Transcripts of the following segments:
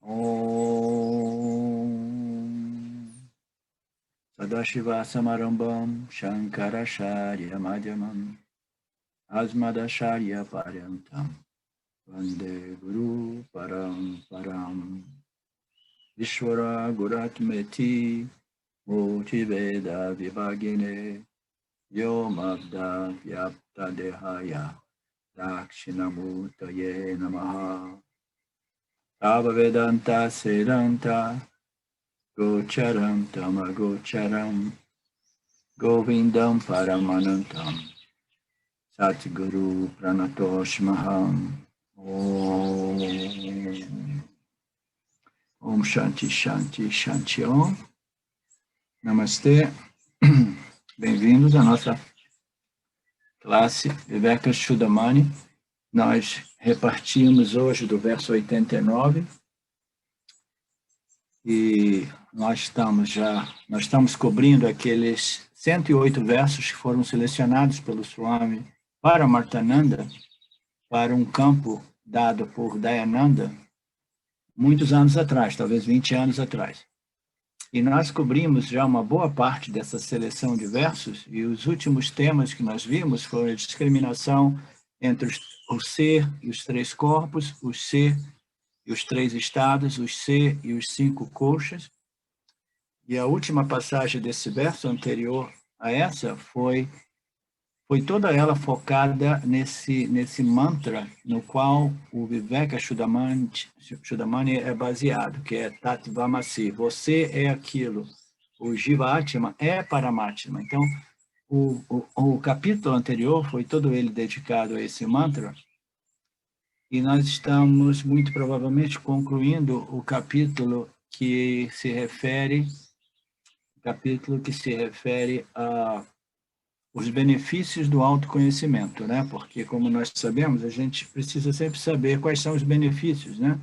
Om Sadashiva Samarambam Shankaracharya Madhyamam Asmadacharya Paryantam Vande Guru Paramparam Ishvara Guratmeti Multiveda Vibhagine Yomabda Vyapta Dehaya Dakshinamurtaye Namaha Tava Vedanta Sedanta Gocharam Tamagocharam Govindam Paramanantam Satguru Pranatoshmaham Om Shanti Shanti Shanti Om. Namastê. Bem-vindos à nossa classe Vivekachudamani. Nós repartimos hoje do verso 89 e nós estamos cobrindo aqueles 108 versos que foram selecionados pelo Swami Paramarthananda para um campo dado por Dayananda muitos anos atrás, talvez 20 anos atrás. E nós cobrimos já uma boa parte dessa seleção de versos, e os últimos temas que nós vimos foram a discriminação entre o ser e os três corpos, o ser e os três estados, os ser e os cinco coxas. E a última passagem desse verso anterior a essa foi toda ela focada nesse mantra no qual o Vivekachudamani é baseado, que é Tatvamasi, você é aquilo, o Jiva Atma é Paramatma. Então, o capítulo anterior foi todo ele dedicado a esse mantra, e nós estamos muito provavelmente concluindo o capítulo que se refere a os benefícios do autoconhecimento, né? Porque, como nós sabemos, a gente precisa sempre saber quais são os benefícios, né?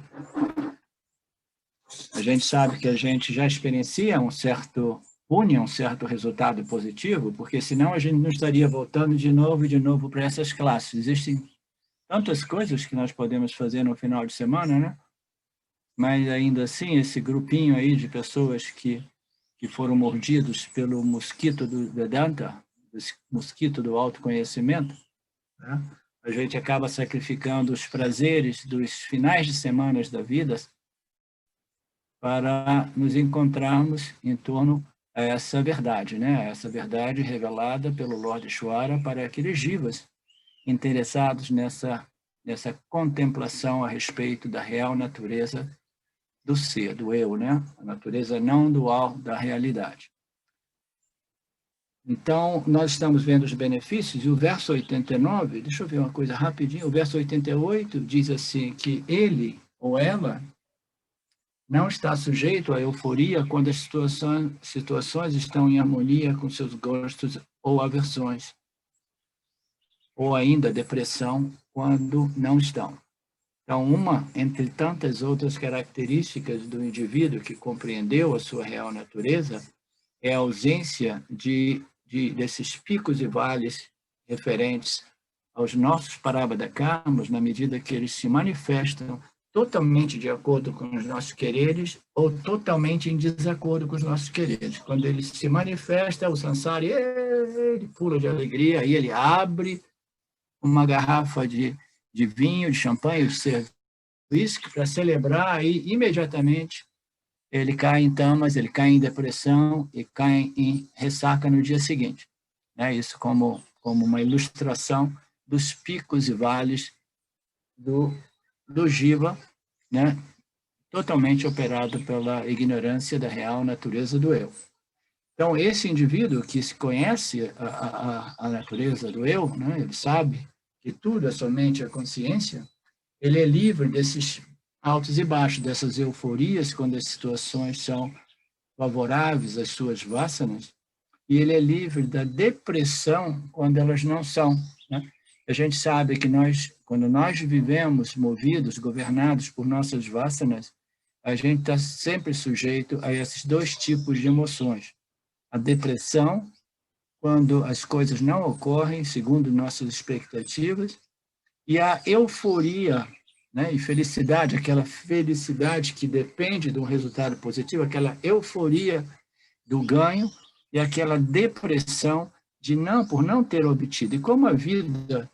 A gente sabe que a gente já experiencia um certo resultado positivo, porque senão a gente não estaria voltando de novo para essas classes. Existem tantas coisas que nós podemos fazer no final de semana, né? Mas, ainda assim, esse grupinho aí de pessoas que foram mordidos pelo mosquito do Vedanta, mosquito do autoconhecimento, né? A gente acaba sacrificando os prazeres dos finais de semana da vida para nos encontrarmos em torno a essa verdade, né? Essa verdade revelada pelo Lord Ishvara para aqueles jivas interessados nessa contemplação a respeito da real natureza do ser, do eu, né? A natureza não dual da realidade. Então, nós estamos vendo os benefícios, e o verso 89, deixa eu ver uma coisa rapidinho, o verso 88 diz assim, que ele ou ela não está sujeito à euforia quando as situações estão em harmonia com seus gostos ou aversões, ou ainda depressão quando não estão. Então, uma entre tantas outras características do indivíduo que compreendeu a sua real natureza é a ausência desses picos e vales referentes aos nossos parabhadakarmas, na medida que eles se manifestam totalmente de acordo com os nossos quereres ou totalmente em desacordo com os nossos quereres. Quando ele se manifesta, o samsara, ele pula de alegria, aí ele abre uma garrafa de vinho, de champanhe, de cerveja, para celebrar, e imediatamente ele cai em tamas, ele cai em depressão e cai em ressaca no dia seguinte. Isso como uma ilustração dos picos e vales do Jiva, né? Totalmente operado pela ignorância da real natureza do eu. Então, esse indivíduo que se conhece a natureza do eu, né? Ele sabe que tudo é somente a consciência, ele é livre desses altos e baixos, dessas euforias quando as situações são favoráveis às suas vasanas, e ele é livre da depressão quando elas não são, né? A gente sabe que quando nós vivemos movidos, governados por nossas vasanas, a gente está sempre sujeito a esses dois tipos de emoções. A depressão, quando as coisas não ocorrem segundo nossas expectativas, e a euforia, né? E felicidade, aquela felicidade que depende de um resultado positivo, aquela euforia do ganho e aquela depressão por não ter obtido. E como a vida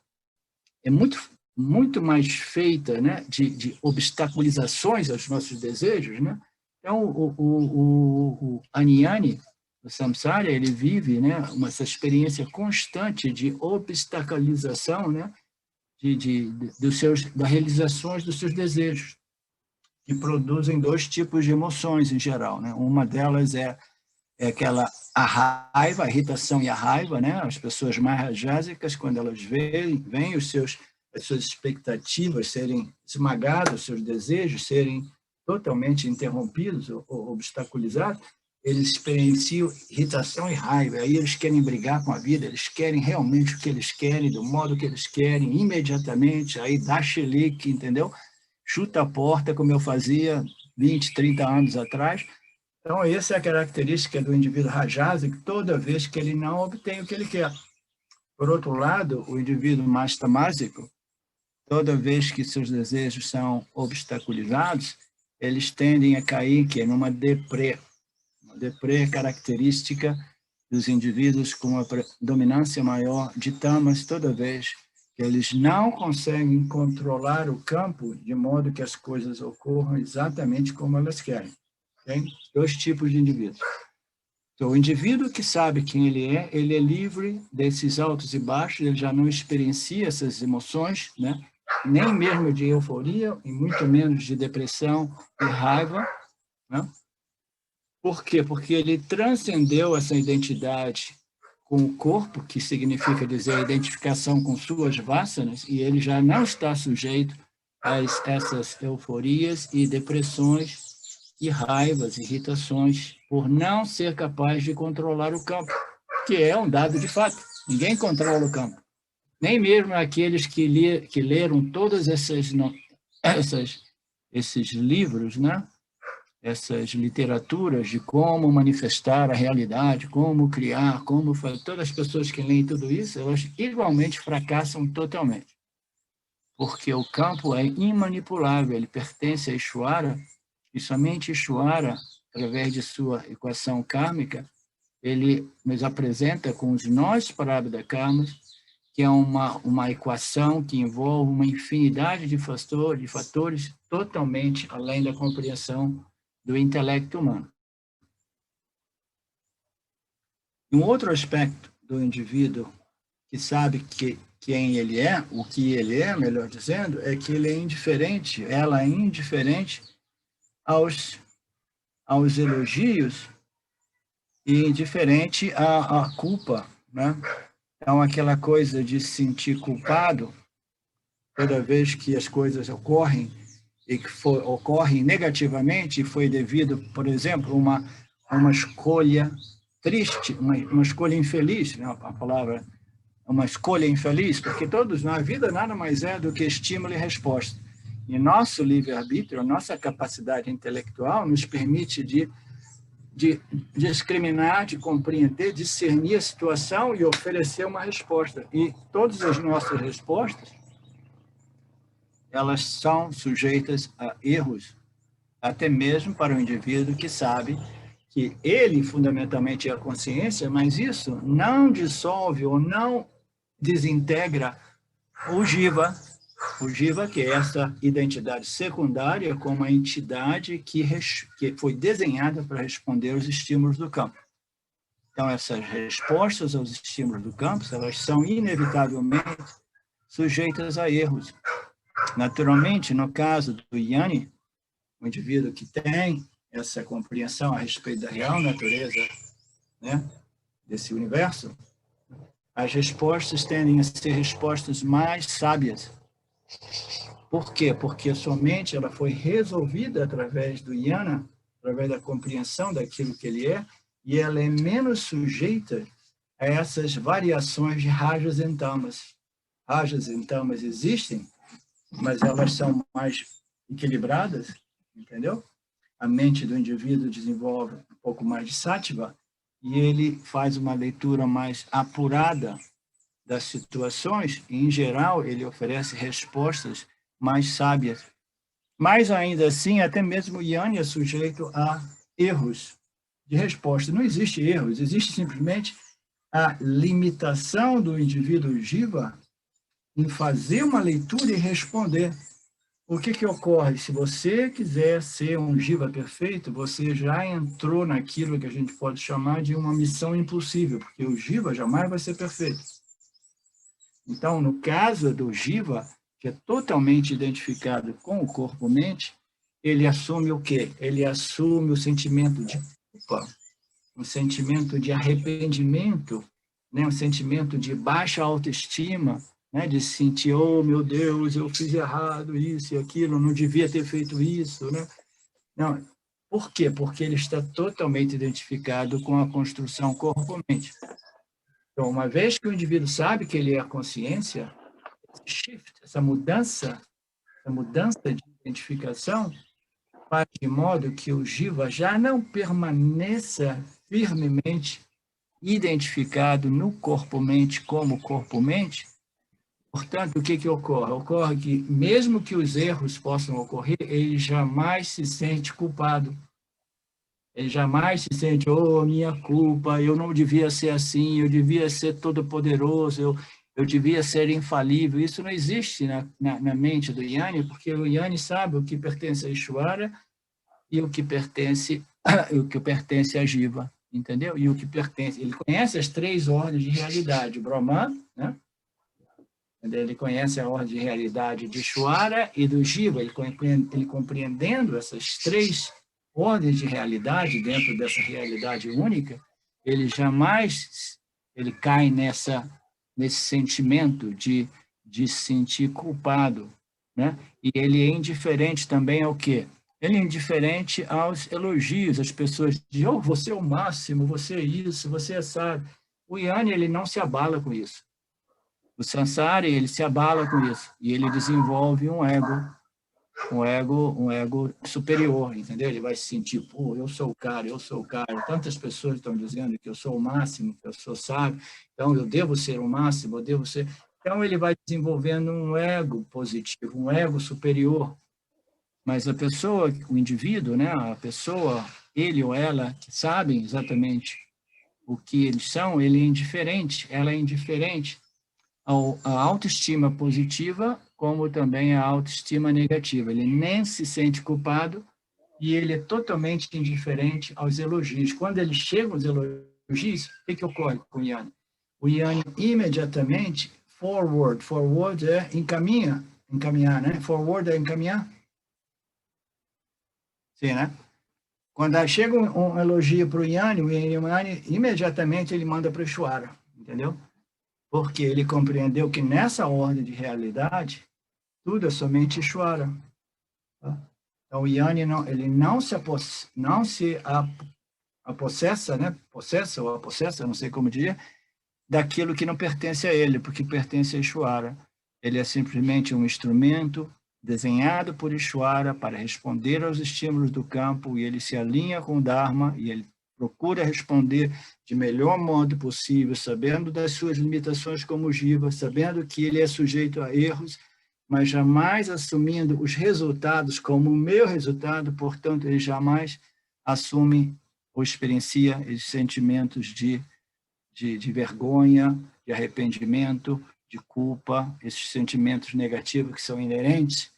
é muito mais feita, né, de obstaculizações aos nossos desejos, né? Então, o Anyani, o samsara, ele vive, né, essa experiência constante de obstaculização, né, das realizações dos seus desejos, que produzem dois tipos de emoções em geral, né? Uma delas é a raiva, a irritação e a raiva, né? As pessoas mais rajásicas, quando elas veem as suas expectativas serem esmagadas, os seus desejos serem totalmente interrompidos ou obstaculizados, eles experienciam irritação e raiva. Aí eles querem brigar com a vida, eles querem realmente o que eles querem, do modo que eles querem, imediatamente, aí dá chilique, entendeu? Chuta a porta, como eu fazia 20, 30 anos atrás. Então, essa é a característica do indivíduo rajásico, toda vez que ele não obtém o que ele quer. Por outro lado, o indivíduo mais tamásico, toda vez que seus desejos são obstaculizados, eles tendem a cair numa deprê. Uma deprê característica dos indivíduos com uma dominância maior de tamas, toda vez que eles não conseguem controlar o campo de modo que as coisas ocorram exatamente como elas querem. Tem dois tipos de indivíduos. Então, o indivíduo que sabe quem ele é livre desses altos e baixos, ele já não experiencia essas emoções, né? Nem mesmo de euforia, e muito menos de depressão e raiva, né? Por quê? Porque ele transcendeu essa identidade com o corpo, que significa dizer a identificação com suas vássanas, e ele já não está sujeito a essas euforias e depressões e raivas, irritações, por não ser capaz de controlar o campo, que é um dado de fato. Ninguém controla o campo. Nem mesmo aqueles que leram todos esses livros, né? Essas literaturas de como manifestar a realidade, como criar, como fazer. Todas as pessoas que leem tudo isso, elas igualmente fracassam totalmente. Porque o campo é imanipulável, ele pertence a Ishvara, e somente Ishvara, através de sua equação kármica, ele nos apresenta com os nós prarabdha karmas, que é uma equação que envolve uma infinidade de fatores totalmente além da compreensão do intelecto humano. Um outro aspecto do indivíduo que sabe quem ele é, o que ele é, melhor dizendo, é que ele é indiferente, ela é indiferente aos elogios e indiferente à culpa, né? Então, aquela coisa de se sentir culpado toda vez que as coisas ocorrem e que ocorrem negativamente e foi devido, por exemplo, a uma escolha triste, uma escolha infeliz, né? A palavra uma escolha infeliz, porque a vida nada mais é do que estímulo e resposta. E nosso livre-arbítrio, a nossa capacidade intelectual nos permite de discriminar, de compreender, discernir a situação e oferecer uma resposta. E todas as nossas respostas, elas são sujeitas a erros, até mesmo para o indivíduo que sabe que ele fundamentalmente é a consciência, mas isso não dissolve ou não desintegra o jiva, que é essa identidade secundária como uma entidade que foi desenhada para responder aos estímulos do campo. Então, essas respostas aos estímulos do campo, elas são inevitavelmente sujeitas a erros. Naturalmente, no caso do Jnani, o indivíduo que tem essa compreensão a respeito da real natureza, né, desse universo, as respostas tendem a ser respostas mais sábias. Por quê? Porque somente ela foi resolvida através do jnana, através da compreensão daquilo que ele é, e ela é menos sujeita a essas variações de rajas e tamas. Rajas e tamas existem, mas elas são mais equilibradas, entendeu? A mente do indivíduo desenvolve um pouco mais de sattva, e ele faz uma leitura mais apurada das situações, e, em geral, ele oferece respostas mais sábias, Mas, ainda assim, até mesmo o Yanni é sujeito a erros de resposta. Não existe erros, existe simplesmente a limitação do indivíduo Jiva em fazer uma leitura e responder. O que ocorre? Se você quiser ser um Jiva perfeito, você já entrou naquilo que a gente pode chamar de uma missão impossível, porque o Jiva jamais vai ser perfeito. Então, no caso do Jiva, que é totalmente identificado com o corpo-mente, ele assume o quê? Ele assume o sentimento de culpa, um sentimento de arrependimento, né? Um sentimento de baixa autoestima, né? De se sentir, oh, meu Deus, eu fiz errado, isso e aquilo, não devia ter feito isso, né? Não. Por quê? Porque ele está totalmente identificado com a construção corpo-mente. Então, uma vez que o indivíduo sabe que ele é a consciência, esse shift, essa mudança de identificação, faz de modo que o Jiva já não permaneça firmemente identificado no corpo-mente como corpo-mente. Portanto, o que ocorre? Ocorre que, mesmo que os erros possam ocorrer, ele jamais se sente culpado. Ele jamais se sente, oh, minha culpa, eu não devia ser assim, eu devia ser todo-poderoso, eu devia ser infalível. Isso não existe na mente do Yanni, porque o Yanni sabe o que pertence a Ishvara e o que pertence a Jiva, entendeu? E o que pertence, ele conhece as três ordens de realidade, o Brahman, né? Ele conhece a ordem de realidade de Ishvara e do Jiva, ele compreendendo essas três ordens de realidade dentro dessa realidade única, ele jamais ele cai nesse sentimento de se sentir culpado, né? E ele é indiferente também ao quê? Ele é indiferente aos elogios, as pessoas dizem, oh, você é o máximo, você é isso, você é sábio. O Yanni, ele não se abala com isso. O Sansara, ele se abala com isso, e ele desenvolve um ego superior, entendeu? Ele vai se sentir, pô, eu sou o cara, eu sou o cara. Tantas pessoas estão dizendo que eu sou o máximo, que eu sou sábio, então eu devo ser o máximo, eu devo ser... Então ele vai desenvolvendo um ego positivo, um ego superior. Mas a pessoa, o indivíduo, né, a pessoa, ele ou ela, que sabem exatamente o que eles são, ele é indiferente, ela é indiferente a autoestima positiva, como também a autoestima negativa. Ele nem se sente culpado e ele é totalmente indiferente aos elogios. Quando ele chega aos elogios, o que ocorre com o Yanni? O Yanni imediatamente, forward é encaminhar, né? Forward é encaminhar? Sim, né? Quando chega um elogio para o Yanni imediatamente ele manda para o Ishvara, entendeu? Porque ele compreendeu que nessa ordem de realidade, tudo é somente Ishvara. Tá? Então, o Yanni ele não se apossessa, né? Possessa ou apossessa, não sei como dizer, daquilo que não pertence a ele, porque pertence a Ishvara. Ele é simplesmente um instrumento desenhado por Ishvara para responder aos estímulos do campo, e ele se alinha com o Dharma, e ele procura responder de melhor modo possível, sabendo das suas limitações como Jiva, sabendo que ele é sujeito a erros, mas jamais assumindo os resultados como o meu resultado, portanto, ele jamais assume ou experiencia esses sentimentos de vergonha, de arrependimento, de culpa, esses sentimentos negativos que são inerentes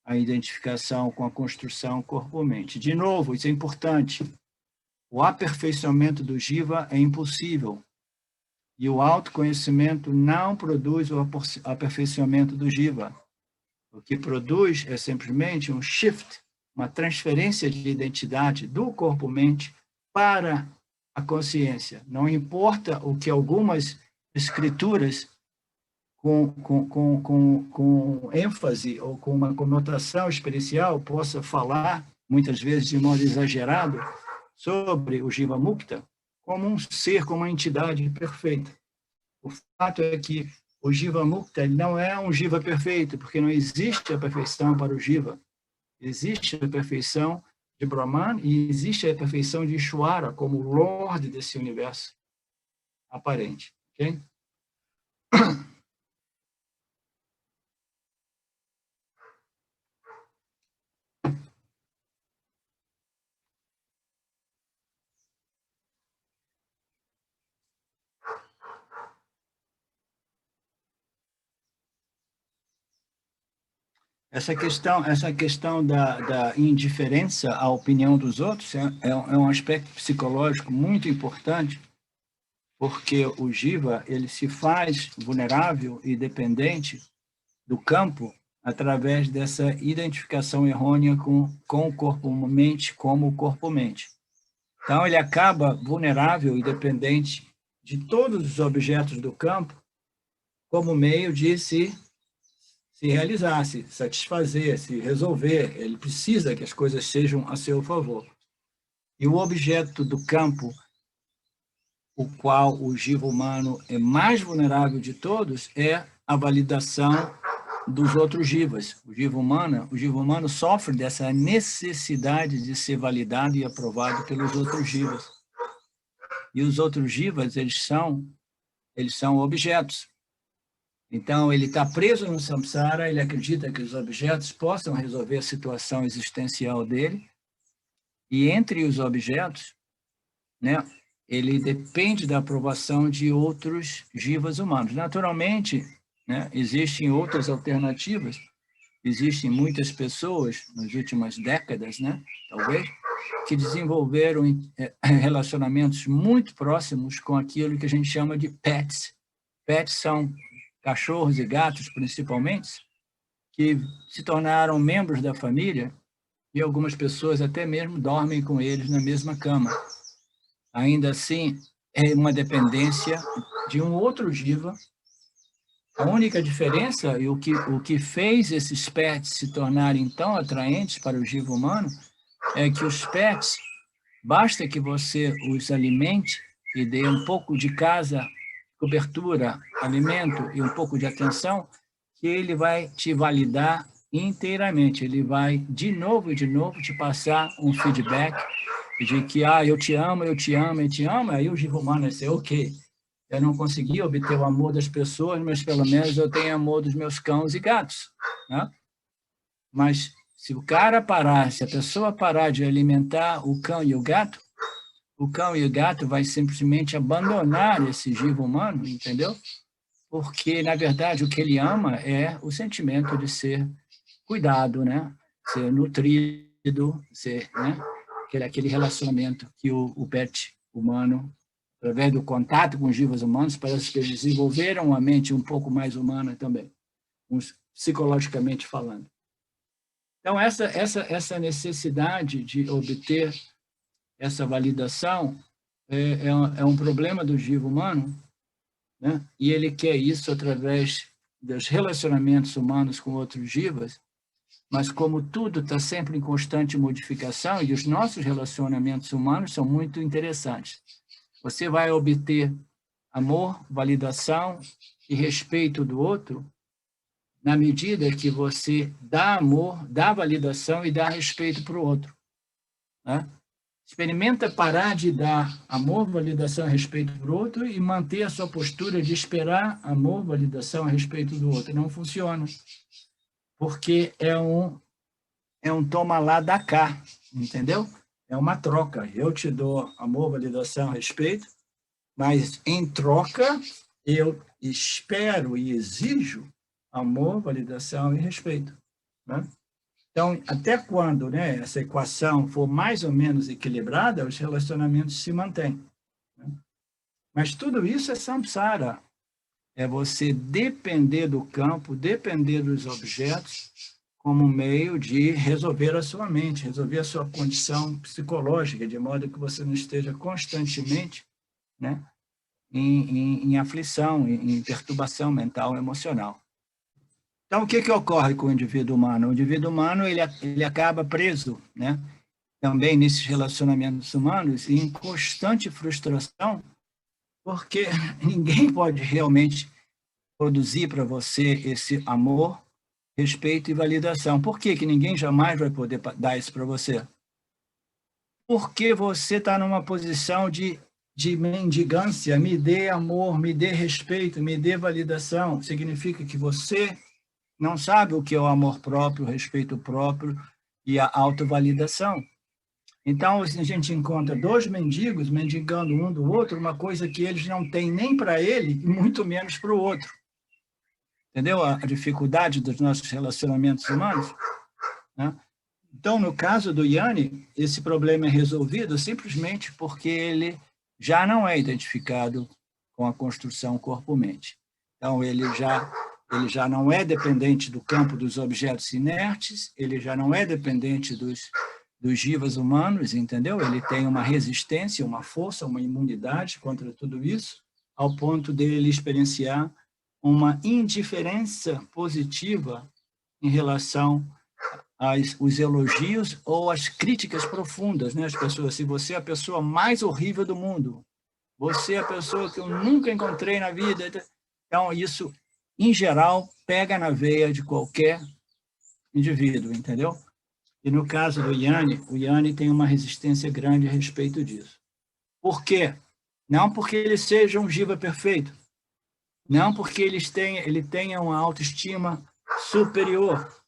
à identificação com a construção corpo-mente. De novo, isso é importante, o aperfeiçoamento do Jiva é impossível, e o autoconhecimento não produz o aperfeiçoamento do Jiva. O que produz é simplesmente um shift, uma transferência de identidade do corpo-mente para a consciência. Não importa o que algumas escrituras com ênfase ou com uma conotação experiencial possa falar, muitas vezes de modo exagerado, sobre o Jiva Mukta como um ser, como uma entidade perfeita. O fato é que o Jiva Mukta não é um Jiva perfeito, porque não existe a perfeição para o Jiva. Existe a perfeição de Brahman e existe a perfeição de Ishvara como Lorde desse universo aparente. Ok? Essa questão da indiferença à opinião dos outros é um aspecto psicológico muito importante, porque o jiva ele se faz vulnerável e dependente do campo através dessa identificação errônea com o corpo-mente como o corpo-mente. Então, ele acaba vulnerável e dependente de todos os objetos do campo como meio de se realizar, se satisfazer, se resolver. Ele precisa que as coisas sejam a seu favor. E o objeto do campo, o qual o jiva humano é mais vulnerável de todos, é a validação dos outros jivas. O jiva humano sofre dessa necessidade de ser validado e aprovado pelos outros jivas. E os outros jivas, eles são objetos. Então, ele está preso no samsara, ele acredita que os objetos possam resolver a situação existencial dele, e entre os objetos, né, ele depende da aprovação de outros jivas humanos. Naturalmente, né, existem outras alternativas, existem muitas pessoas, nas últimas décadas, né, talvez, que desenvolveram relacionamentos muito próximos com aquilo que a gente chama de pets. Pets são cachorros e gatos, principalmente, que se tornaram membros da família e algumas pessoas até mesmo dormem com eles na mesma cama. Ainda assim, é uma dependência de um outro jiva. A única diferença e o que fez esses pets se tornarem tão atraentes para o jiva humano é que os pets, basta que você os alimente e dê um pouco de casa, cobertura, alimento e um pouco de atenção, que ele vai te validar inteiramente. Ele vai, de novo e de novo, te passar um feedback de que, eu te amo, eu te amo, eu te amo. Aí o jiva humano vai dizer, ok, eu não consegui obter o amor das pessoas, mas pelo menos eu tenho amor dos meus cães e gatos, né? Mas se a pessoa parar de alimentar o cão e o gato vai simplesmente abandonar esse jiva humano, entendeu? Porque, na verdade, o que ele ama é o sentimento de ser cuidado, né? Ser nutrido, né? Aquele relacionamento que o pet humano, através do contato com os jivas humanos, parece que eles desenvolveram uma mente um pouco mais humana também, psicologicamente falando. Então, essa necessidade de obter essa validação é um problema do jiva humano, né? E ele quer isso através dos relacionamentos humanos com outros jivas, mas como tudo está sempre em constante modificação, e os nossos relacionamentos humanos são muito interessantes. Você vai obter amor, validação e respeito do outro na medida que você dá amor, dá validação e dá respeito para o outro, né? Experimenta parar de dar amor, validação e respeito para o outro e manter a sua postura de esperar amor, validação e respeito do outro. Não funciona, porque é um toma lá, dá cá, entendeu? É uma troca. Eu te dou amor, validação, respeito, mas em troca eu espero e exijo amor, validação e respeito, né? Então, até quando, né, essa equação for mais ou menos equilibrada, os relacionamentos se mantêm, né? Mas tudo isso é samsara. É você depender do campo, depender dos objetos, como meio de resolver a sua mente, resolver a sua condição psicológica, de modo que você não esteja constantemente, né, em aflição, em perturbação mental, emocional. Então, o que ocorre com o indivíduo humano? O indivíduo humano ele acaba preso, né, também nesses relacionamentos humanos, em constante frustração, porque ninguém pode realmente produzir para você esse amor, respeito e validação. Por que ninguém jamais vai poder dar isso para você? Porque você está numa posição de mendigância. Me dê amor, me dê respeito, me dê validação. Significa que você não sabe o que é o amor próprio, o respeito próprio e a autovalidação. Então, a gente encontra dois mendigos mendigando um do outro, uma coisa que eles não têm nem para ele e muito menos para o outro. Entendeu a dificuldade dos nossos relacionamentos humanos? Né? Então, no caso do Yanni, esse problema é resolvido simplesmente porque ele já não é identificado com a construção corpo-mente. Então, ele já não é dependente do campo dos objetos inertes, ele já não é dependente dos jivas humanos, entendeu? Ele tem uma resistência, uma força, uma imunidade contra tudo isso, ao ponto dele experienciar uma indiferença positiva em relação os elogios ou as críticas profundas, né? As pessoas, se você é a pessoa mais horrível do mundo, você é a pessoa que eu nunca encontrei na vida. Então, isso, em geral, pega na veia de qualquer indivíduo, entendeu? E no caso do Yanni, o Yanni tem uma resistência grande a respeito disso. Por quê? Não porque ele seja um jiva perfeito, não porque ele tenha uma autoestima superior,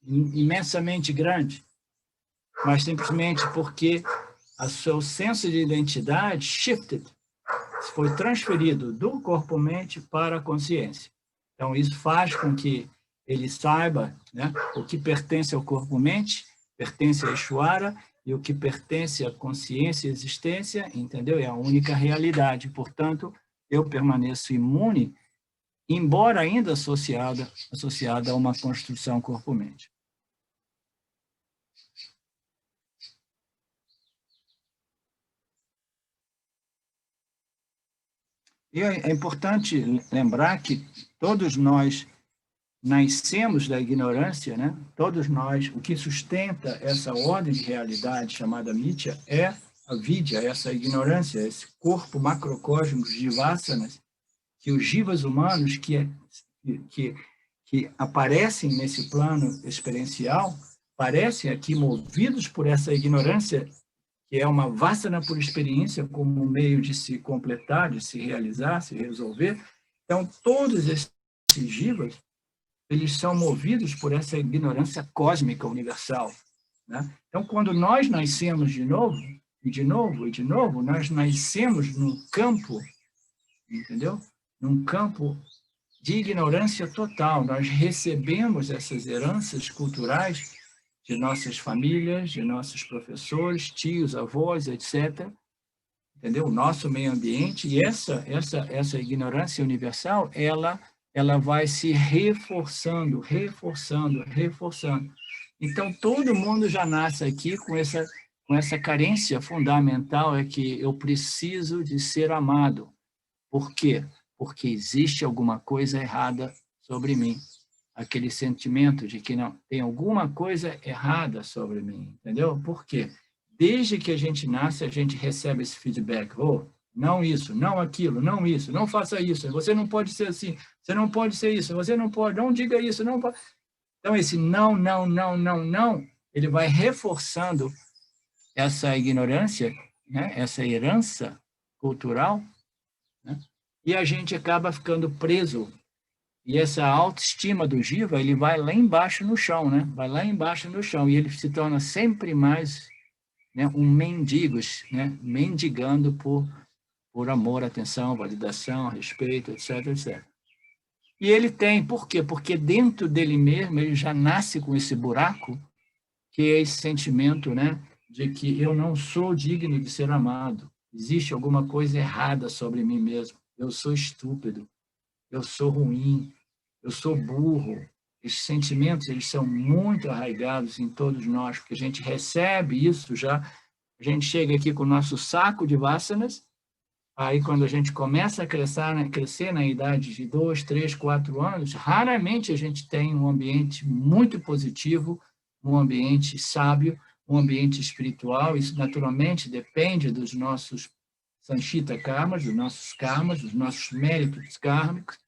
imensamente grande, mas simplesmente porque o seu senso de identidade foi transferido do corpo-mente para a consciência. Então, isso faz com que ele saiba, né, o que pertence ao corpo-mente, pertence a Ishvara, e o que pertence à consciência e existência, entendeu? É a única realidade. Portanto, eu permaneço imune, embora ainda associada a uma construção corpo-mente. E é importante lembrar que todos nós nascemos da ignorância, né? Todos nós, o que sustenta essa ordem de realidade chamada Mitya é a vidya, essa ignorância, esse corpo macrocósmico de vasanas, que os jivas humanos que aparecem nesse plano experiencial, parecem aqui movidos por essa ignorância, que é uma vasana por experiência como um meio de se completar, de se realizar, se resolver. Então, todos esses jivas, eles são movidos por essa ignorância cósmica universal, né? Então, quando nós nascemos de novo, e de novo, e de novo, nós nascemos num campo, entendeu? Num campo de ignorância total. Nós recebemos essas heranças culturais de nossas famílias, de nossos professores, tios, avós, etc., entendeu? O nosso meio ambiente, e essa ignorância universal, ela vai se reforçando. Então, todo mundo já nasce aqui com essa carência fundamental, é que eu preciso de ser amado. Por quê? Porque existe alguma coisa errada sobre mim. Aquele sentimento de que não tem alguma coisa errada sobre mim, entendeu? Por quê? Desde que a gente nasce, a gente recebe esse feedback. Oh, não isso, não aquilo, não isso, não faça isso, você não pode ser assim, você não pode ser isso, você não pode, não diga isso, não pode. Então, esse não, ele vai reforçando essa ignorância, né? Essa herança cultural, né? E a gente acaba ficando preso. E essa autoestima do jiva, ele vai lá embaixo no chão, né? Vai lá embaixo no chão, e ele se torna sempre mais, né, um mendigo, né? Mendigando por amor, atenção, validação, respeito, etc, etc. E ele tem, por quê? Porque dentro dele mesmo, ele já nasce com esse buraco, que é esse sentimento, né, de que eu não sou digno de ser amado. Existe alguma coisa errada sobre mim mesmo. Eu sou estúpido. Eu sou ruim. Eu sou burro. Esses sentimentos, eles são muito arraigados em todos nós, porque a gente recebe isso já. A gente chega aqui com o nosso saco de vasanas. Aí, quando a gente começa a crescer na idade de 2, 3, 4 anos, raramente a gente tem um ambiente muito positivo, um ambiente sábio, um ambiente espiritual. Isso, naturalmente, depende dos nossos sanchita karmas, dos nossos méritos kármicos.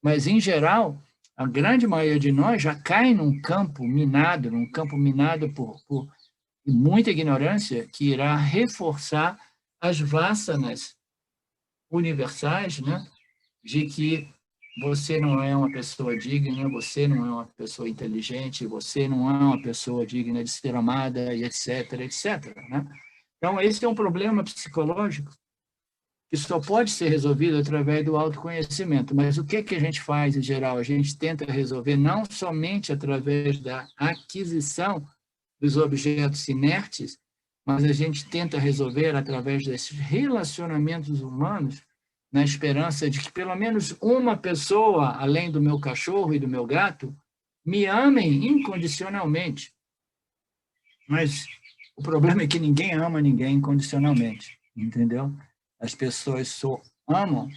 Mas, em geral, a grande maioria de nós já cai num campo minado por muita ignorância, que irá reforçar as vasanas universais, né, de que você não é uma pessoa digna, você não é uma pessoa inteligente, você não é uma pessoa digna de ser amada, e etc, etc, né? Então, esse é um problema psicológico que só pode ser resolvido através do autoconhecimento. Mas o que a gente faz, em geral? A gente tenta resolver não somente através da aquisição dos objetos inertes, mas a gente tenta resolver através desses relacionamentos humanos, na esperança de que pelo menos uma pessoa, além do meu cachorro e do meu gato, me amem incondicionalmente. Mas o problema é que ninguém ama ninguém incondicionalmente, entendeu? As pessoas só amam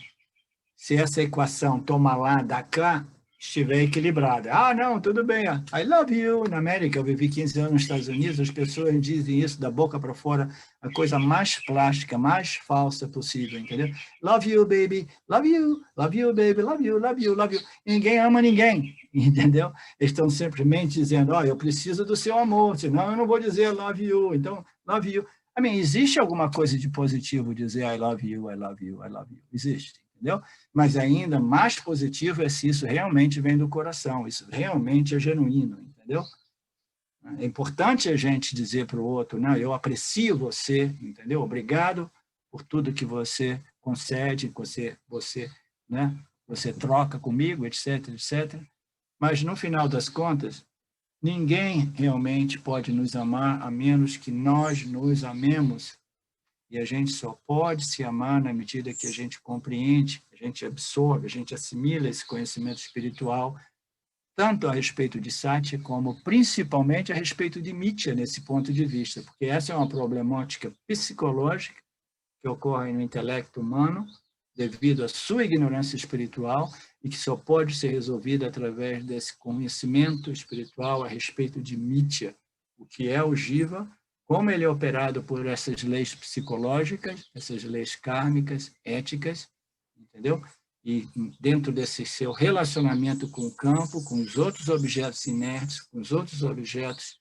se essa equação toma lá, dá cá, estiver equilibrada. Ah, não, tudo bem. I love you. Na América, eu vivi 15 anos nos Estados Unidos, as pessoas dizem isso da boca para fora, a coisa mais plástica, mais falsa possível, entendeu? Love you, baby. Love you, baby. Love you, love you, love you. Ninguém ama ninguém, entendeu? Eles estão simplesmente dizendo, eu preciso do seu amor, senão eu não vou dizer love you. Então, love you. Existe alguma coisa de positivo dizer I love you, I love you, I love you. Existe, entendeu? Mas ainda mais positivo é se isso realmente vem do coração, isso realmente é genuíno, entendeu? É importante a gente dizer para o outro, não, eu aprecio você, entendeu? Obrigado por tudo que você concede, você troca comigo, etc, etc. Mas, no final das contas, ninguém realmente pode nos amar a menos que nós nos amemos. E a gente só pode se amar na medida que a gente compreende, a gente absorve, a gente assimila esse conhecimento espiritual, tanto a respeito de Sati, como principalmente a respeito de Mithya, nesse ponto de vista, porque essa é uma problemática psicológica que ocorre no intelecto humano, devido à sua ignorância espiritual, e que só pode ser resolvida através desse conhecimento espiritual a respeito de Mithya, o que é o Jiva, como ele é operado por essas leis psicológicas, essas leis kármicas, éticas, entendeu? E dentro desse seu relacionamento com o campo, com os outros objetos inertes, com os outros objetos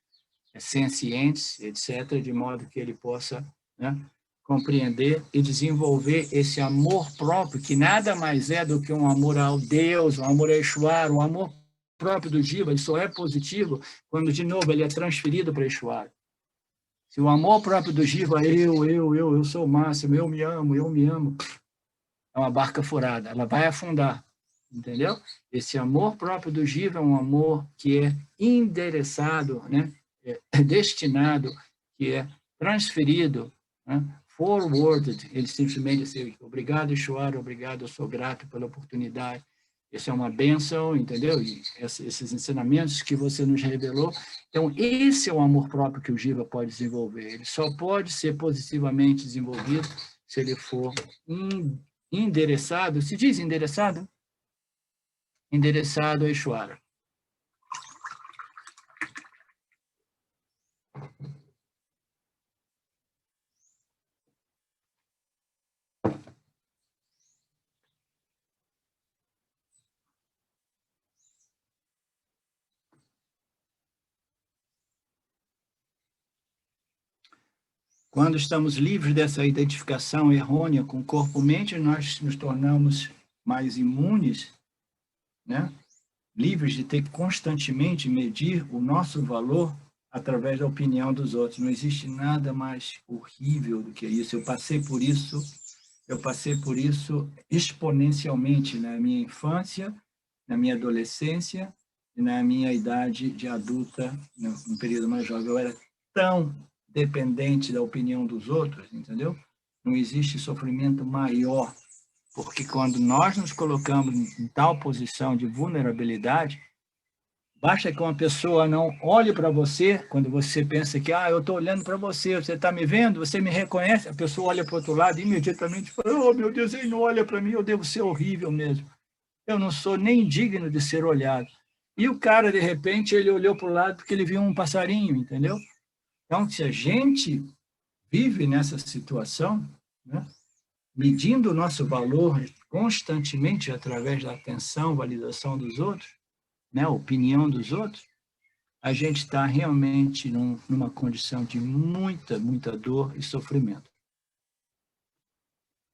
sencientes, etc., de modo que ele possa, né, compreender e desenvolver esse amor próprio, que nada mais é do que um amor ao Deus, um amor a Ishvara, um amor próprio do Jiva. Ele só é positivo quando, de novo, ele é transferido para Ishvara. Se o amor próprio do Jiva, eu sou o máximo, eu me amo, é uma barca furada, ela vai afundar, entendeu? Esse amor próprio do Jiva é um amor que é endereçado, né? É destinado, que é transferido, né? Forwarded, ele simplesmente diz, obrigado, Ishvara, obrigado, eu sou grato pela oportunidade. Essa é uma bênção, entendeu? E esses ensinamentos que você nos revelou. Então, esse é o amor próprio que o Jiva pode desenvolver. Ele só pode ser positivamente desenvolvido se ele for endereçado. Se diz endereçado? Endereçado a Ishvara. Quando estamos livres dessa identificação errônea com o corpo-mente, nós nos tornamos mais imunes, né? Livres de ter que constantemente medir o nosso valor através da opinião dos outros. Não existe nada mais horrível do que isso. Eu passei por isso exponencialmente na minha infância, na minha adolescência e na minha idade de adulta, no período mais jovem. Eu era tão dependente da opinião dos outros, entendeu? Não existe sofrimento maior, porque quando nós nos colocamos em tal posição de vulnerabilidade, basta que uma pessoa não olhe para você, quando você pensa que, eu estou olhando para você, você está me vendo, você me reconhece, a pessoa olha para o outro lado e imediatamente fala, oh, meu Deus, ele não olha para mim, eu devo ser horrível mesmo. Eu não sou nem digno de ser olhado. E o cara, de repente, ele olhou para o lado porque ele viu um passarinho, entendeu? Então, se a gente vive nessa situação, né, medindo o nosso valor constantemente através da atenção, validação dos outros, né, opinião dos outros, a gente está realmente numa condição de muita, muita dor e sofrimento.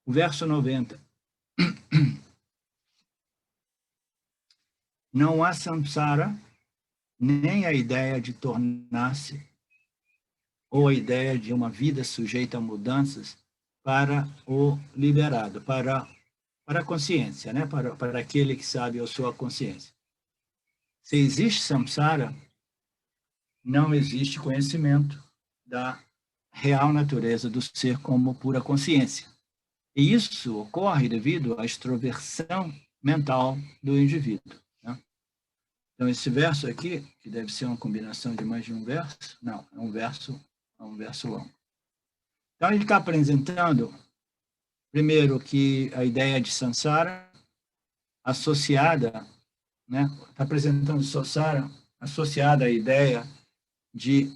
O verso 90. Não há samsara, nem a ideia de tornar-se, ou a ideia de uma vida sujeita a mudanças, para o liberado, para a consciência, né? Para aquele que sabe a sua consciência. Se existe samsara, não existe conhecimento da real natureza do ser como pura consciência. E isso ocorre devido à extroversão mental do indivíduo. Né? Então, esse verso aqui, que deve ser uma combinação de mais de um verso, não, é um verso longo. Então, ele está apresentando, primeiro, que a ideia de samsara associada, né? Está apresentando samsara associada à ideia de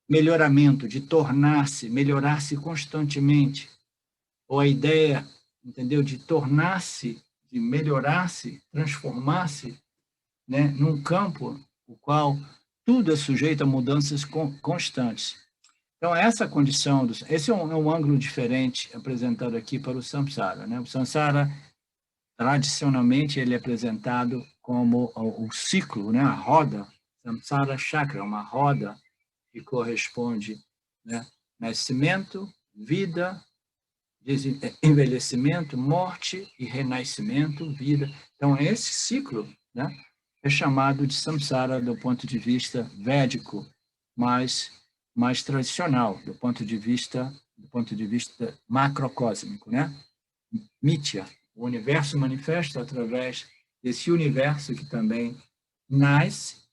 melhoramento, de tornar-se, melhorar-se constantemente, ou a ideia, entendeu, de tornar-se, de melhorar-se, transformar-se, né, num campo o qual tudo é sujeito a mudanças constantes. Então, essa condição, esse é um ângulo diferente apresentado aqui para o samsara. Né? O samsara, tradicionalmente, ele é apresentado como o ciclo, né? A roda, samsara chakra, uma roda que corresponde, né? Nascimento, vida, envelhecimento, morte e renascimento, vida. Então, esse ciclo, né, é chamado de samsara do ponto de vista védico, mais tradicional, do ponto de vista macrocósmico, né? Mithya, o universo manifesta através desse universo que também nasce,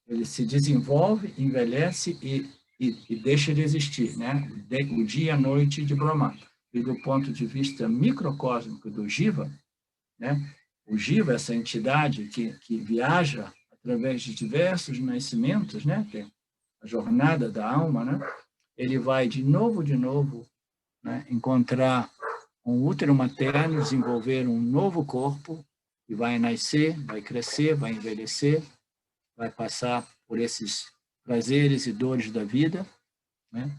ele se desenvolve, envelhece e deixa de existir, né? O dia e a noite de Brahma. E do ponto de vista microcósmico do Jiva, né? O Jiva, essa entidade que viaja através de diversos nascimentos, né? Que é a jornada da alma, né? Ele vai de novo, né? Encontrar um útero materno, desenvolver um novo corpo, e vai nascer, vai crescer, vai envelhecer, vai passar por esses prazeres e dores da vida, né?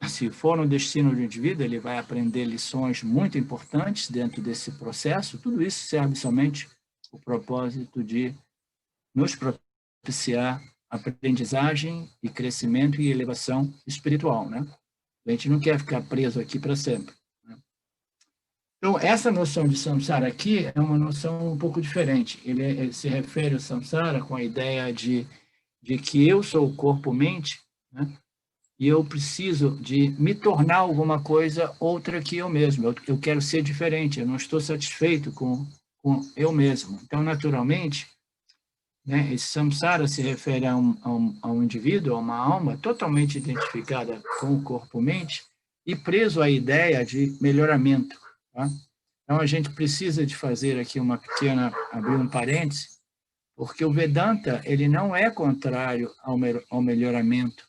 Se for no destino do indivíduo, ele vai aprender lições muito importantes dentro desse processo. Tudo isso serve somente o propósito de nos propiciar aprendizagem e crescimento e elevação espiritual, né? A gente não quer ficar preso aqui para sempre. Né? Então, essa noção de samsara aqui é uma noção um pouco diferente. Ele se refere ao samsara com a ideia de que eu sou o corpo-mente, né? E eu preciso de me tornar alguma coisa outra que eu mesmo. Eu quero ser diferente, eu não estou satisfeito com eu mesmo. Então, naturalmente, né, esse samsara se refere a um indivíduo, a uma alma totalmente identificada com o corpo-mente e preso à ideia de melhoramento. Tá? Então, a gente precisa de fazer aqui abrir um parêntese, porque o Vedanta ele não é contrário ao melhoramento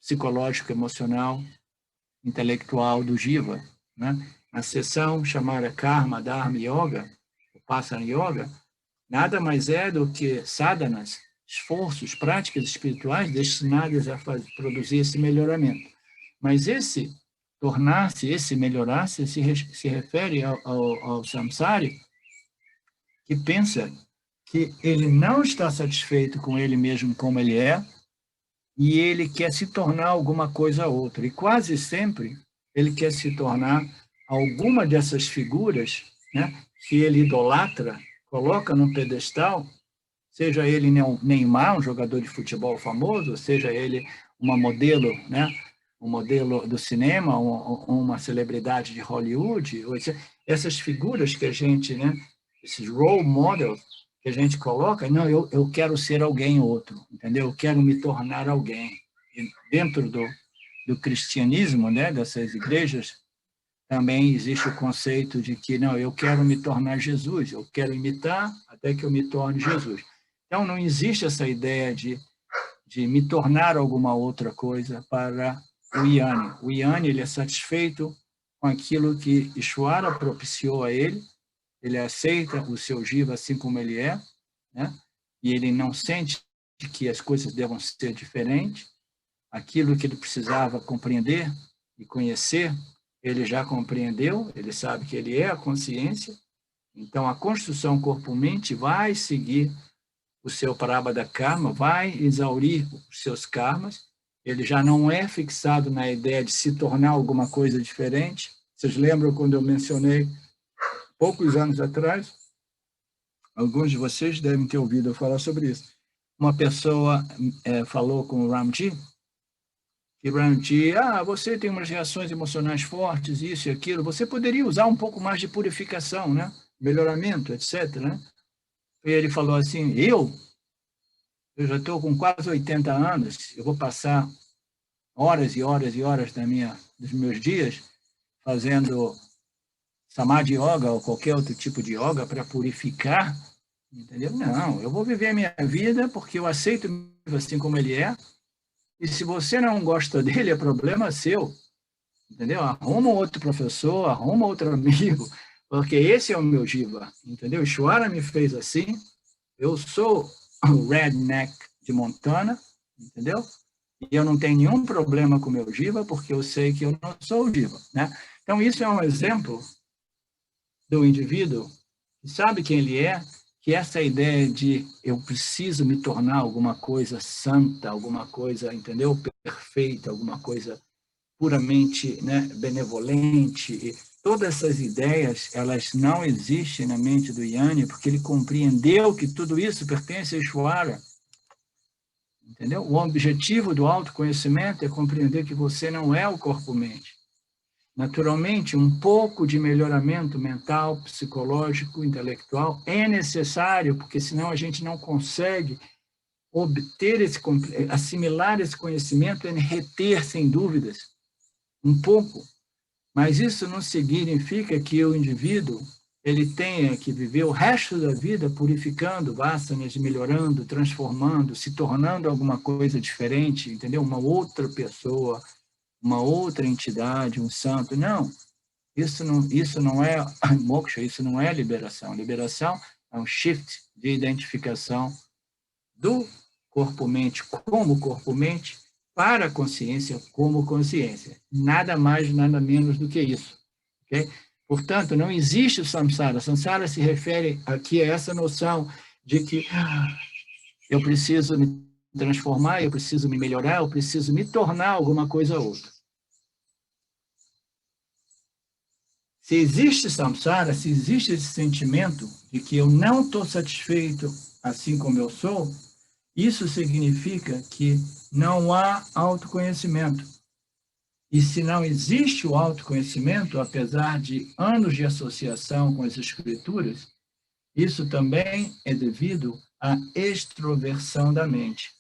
psicológico, emocional, intelectual do Jiva. Né? A sessão chamada Karma, Dharma Yoga, o Passana Yoga, nada mais é do que sadhanas, esforços, práticas espirituais destinadas a produzir esse melhoramento. Mas esse tornar-se, esse melhorar-se, se refere ao samsari, que pensa que ele não está satisfeito com ele mesmo como ele é, e ele quer se tornar alguma coisa outra. E quase sempre ele quer se tornar alguma dessas figuras, né, que ele idolatra, coloca num pedestal, seja ele Neymar, um jogador de futebol famoso, seja ele uma modelo, né, um modelo do cinema, uma celebridade de Hollywood, essas figuras que a gente, né, esses role models que a gente coloca, não, eu quero ser alguém outro, entendeu? Eu quero me tornar alguém. E dentro do cristianismo, né, dessas igrejas, também existe o conceito de que, não, eu quero me tornar Jesus, eu quero imitar até que eu me torne Jesus. Então, não existe essa ideia de me tornar alguma outra coisa para o Jnani. O Jnani, ele é satisfeito com aquilo que Ishvara propiciou a ele aceita o seu jiva assim como ele é, né? E ele não sente que as coisas devam ser diferentes. Aquilo que ele precisava compreender e conhecer, ele já compreendeu, ele sabe que ele é a consciência. Então, a construção corpo-mente vai seguir o seu prabhada karma, vai exaurir os seus karmas, Ele já não é fixado na ideia de se tornar alguma coisa diferente. Vocês lembram quando eu mencionei, poucos anos atrás, alguns de vocês devem ter ouvido eu falar sobre isso. Uma pessoa falou com o Ramji, que Ramji, você tem umas reações emocionais fortes, isso e aquilo, você poderia usar um pouco mais de purificação, né? Melhoramento, etc. Né? E ele falou assim, eu já estou com quase 80 anos, eu vou passar horas e horas e horas dos meus dias fazendo samadhi yoga ou qualquer outro tipo de yoga para purificar, entendeu? Não, eu vou viver a minha vida porque eu aceito assim como ele é, e se você não gosta dele, é problema seu, entendeu? Arruma outro professor, arruma outro amigo, porque esse é o meu jiva, entendeu? Ishwara me fez assim, eu sou o redneck de Montana, entendeu? E eu não tenho nenhum problema com o meu jiva, porque eu sei que eu não sou o jiva, né? Então, isso é um exemplo do indivíduo que sabe quem ele é, que essa ideia de eu preciso me tornar alguma coisa santa, alguma coisa, entendeu? Perfeita, alguma coisa puramente, né, benevolente. E todas essas ideias, elas não existem na mente do Yanni, porque ele compreendeu que tudo isso pertence a Ishvara. Entendeu? O objetivo do autoconhecimento é compreender que você não é o corpo-mente. Naturalmente, um pouco de melhoramento mental, psicológico, intelectual é necessário, porque senão a gente não consegue obter assimilar esse conhecimento e reter, sem dúvidas, um pouco. Mas isso não significa que o indivíduo ele tenha que viver o resto da vida purificando vasanas, melhorando, transformando, se tornando alguma coisa diferente, entendeu? Uma outra pessoa, uma outra entidade, um santo. Não, isso não é moksha, isso não é liberação. Liberação é um shift de identificação do corpo-mente como corpo-mente para a consciência como consciência. Nada mais, nada menos do que isso. Okay? Portanto, não existe o samsara. Samsara se refere aqui a essa noção de que eu preciso me transformar, eu preciso me melhorar, eu preciso me tornar alguma coisa ou outra. Se existe samsara, se existe esse sentimento de que eu não estou satisfeito assim como eu sou, isso significa que não há autoconhecimento. E se não existe o autoconhecimento, apesar de anos de associação com as escrituras, isso também é devido à extroversão da mente.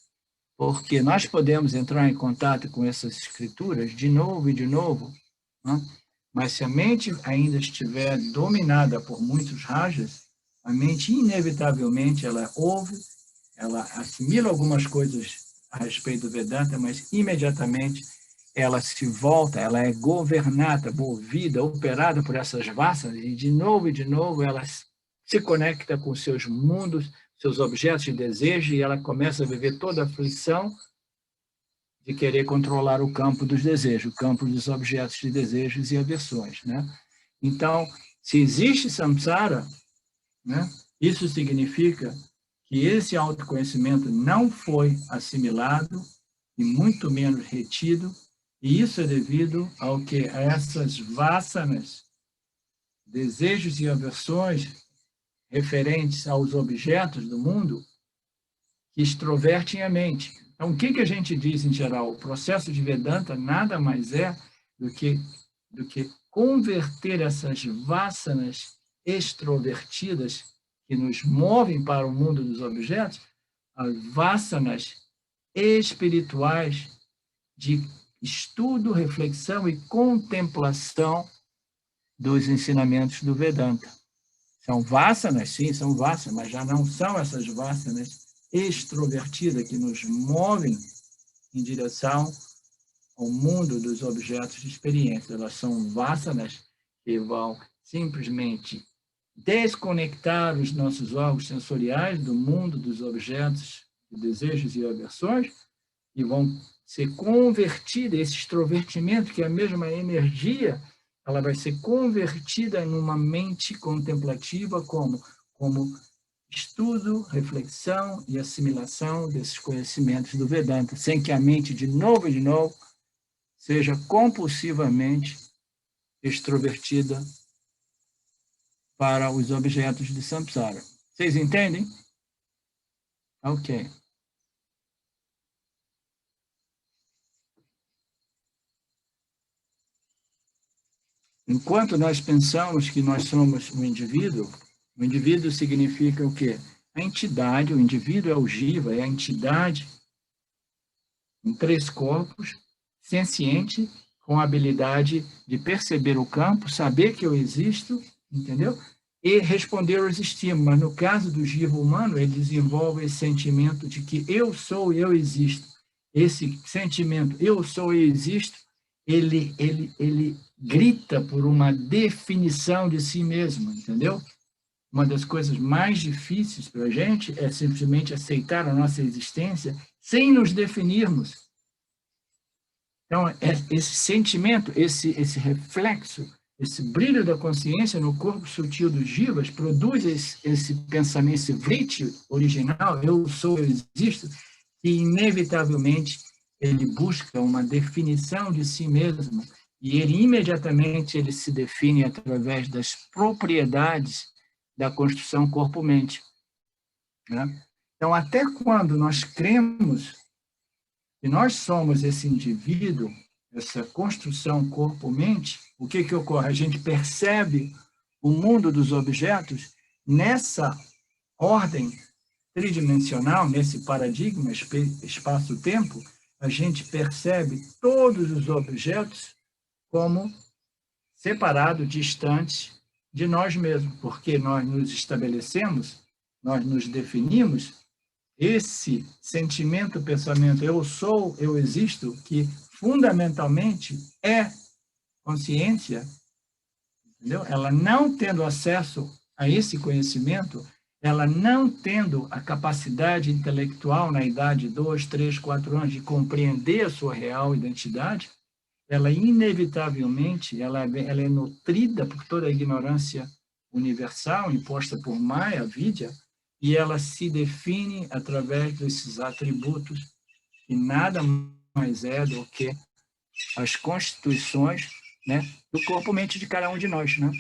Porque nós podemos entrar em contato com essas escrituras de novo e de novo, né? Mas se a mente ainda estiver dominada por muitos rajas, a mente inevitavelmente ela ouve, ela assimila algumas coisas a respeito do Vedanta, mas imediatamente ela se volta, ela é governada, movida, operada por essas vasanas, e de novo ela se conecta com seus mundos, seus objetos de desejo, e ela começa a viver toda a aflição de querer controlar o campo dos desejos, o campo dos objetos de desejos e aversões, né? Então, se existe samsara, né, isso significa que esse autoconhecimento não foi assimilado e muito menos retido, e isso é devido ao que a essas vasanas, desejos e aversões referentes aos objetos do mundo que extrovertem a mente. Então, o que a gente diz em geral? O processo de Vedanta nada mais é do que converter essas vasanas extrovertidas que nos movem para o mundo dos objetos, as vasanas espirituais de estudo, reflexão e contemplação dos ensinamentos do Vedanta. São vasanas, sim, são vasanas, mas já não são essas vasanas extrovertidas que nos movem em direção ao mundo dos objetos de experiência. Elas são vasanas que vão simplesmente desconectar os nossos órgãos sensoriais do mundo dos objetos de desejos e aversões e vão ser convertidas, esse extrovertimento, que é a mesma energia, ela vai ser convertida numa mente contemplativa como estudo, reflexão e assimilação desses conhecimentos do Vedanta, sem que a mente, de novo e de novo, seja compulsivamente extrovertida para os objetos de samsara. Vocês entendem? Ok. Enquanto nós pensamos que nós somos um indivíduo, o indivíduo significa o quê? A entidade, o indivíduo é o jiva, é a entidade em 3 corpos, senciente, com a habilidade de perceber o campo, saber que eu existo, entendeu? E responder aos estímulos. Mas no caso do jiva humano, ele desenvolve esse sentimento de que eu sou e eu existo. Esse sentimento, eu sou e eu existo, ele grita por uma definição de si mesmo, entendeu? Uma das coisas mais difíceis para a gente é simplesmente aceitar a nossa existência sem nos definirmos. Então, esse sentimento, esse reflexo, esse brilho da consciência no corpo sutil dos jivas produz esse pensamento, esse vriti original, eu sou, eu existo, e inevitavelmente ele busca uma definição de si mesmo, e ele imediatamente ele se define através das propriedades da construção corpo-mente, né? Então, até quando nós cremos que nós somos esse indivíduo, essa construção corpo-mente, o que ocorre? A gente percebe o mundo dos objetos nessa ordem tridimensional, nesse paradigma espaço-tempo, a gente percebe todos os objetos como separados, distantes de nós mesmos, porque nós nos estabelecemos, nós nos definimos, esse sentimento, pensamento, eu sou, eu existo, que fundamentalmente é consciência, entendeu? Ela não tendo acesso a esse conhecimento, ela não tendo a capacidade intelectual na idade de 2, 3, 4 anos de compreender a sua real identidade, ela inevitavelmente ela é nutrida por toda a ignorância universal imposta por Maya, Vidya, e ela se define através desses atributos que nada mais é do que as constituições, né, do corpo-mente de cada um de nós, né?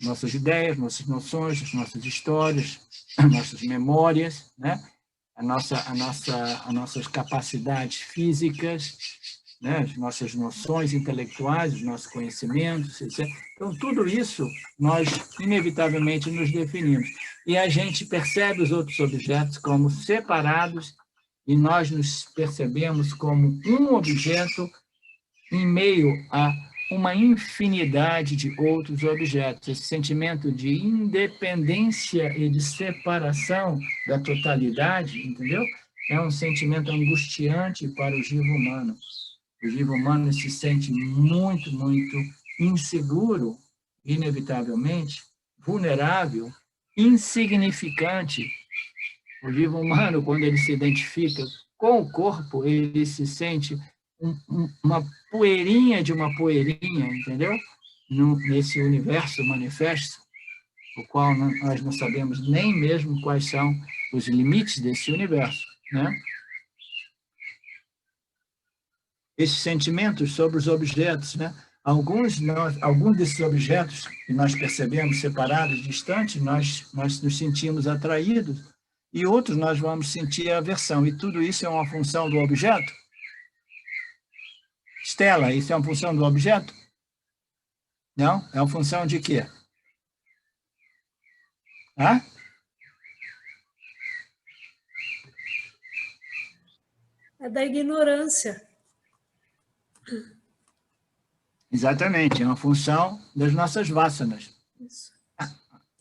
Nossas ideias, nossas noções, nossas histórias, nossas memórias, né? As nossas capacidades físicas, né? As nossas noções intelectuais, os nossos conhecimentos, etc. Então, tudo isso nós, inevitavelmente, nos definimos. E a gente percebe os outros objetos como separados e nós nos percebemos como um objeto em meio a uma infinidade de outros objetos. Esse sentimento de independência e de separação da totalidade, entendeu? É um sentimento angustiante para o jiva humano. O jiva humano se sente muito, muito inseguro, inevitavelmente, vulnerável, insignificante. O jiva humano, quando ele se identifica com o corpo, ele se sente uma poeirinha de uma poeirinha, entendeu? Nesse universo manifesto, o qual nós não sabemos nem mesmo quais são os limites desse universo, né? Esses sentimentos sobre os objetos, né? Alguns desses objetos que nós percebemos separados, distantes, nós nos sentimos atraídos, e outros nós vamos sentir aversão, e tudo isso é uma função do objeto? Stella, isso é uma função do objeto? Não? É uma função de quê? Hã? É da ignorância. Exatamente, é uma função das nossas vasanas. Isso.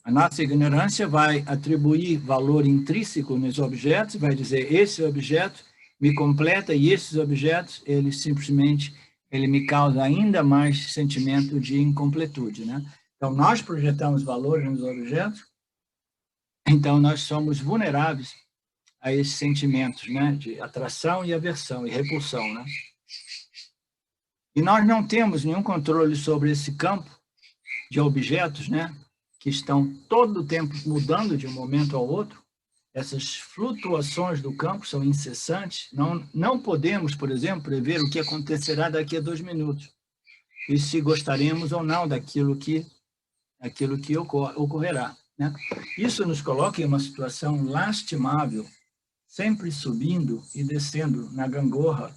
A nossa ignorância vai atribuir valor intrínseco nos objetos, vai dizer, esse objeto me completa, e esses objetos, ele me causa ainda mais sentimento de incompletude, né? Então, nós projetamos valores nos objetos, então nós somos vulneráveis a esses sentimentos, né, de atração e aversão e repulsão, né? E nós não temos nenhum controle sobre esse campo de objetos, né, que estão todo o tempo mudando de um momento ao outro, essas flutuações do campo são incessantes, não podemos, por exemplo, prever o que acontecerá daqui a 2 minutos, e se gostaremos ou não daquilo que ocorrerá, né? Isso nos coloca em uma situação lastimável, sempre subindo e descendo na gangorra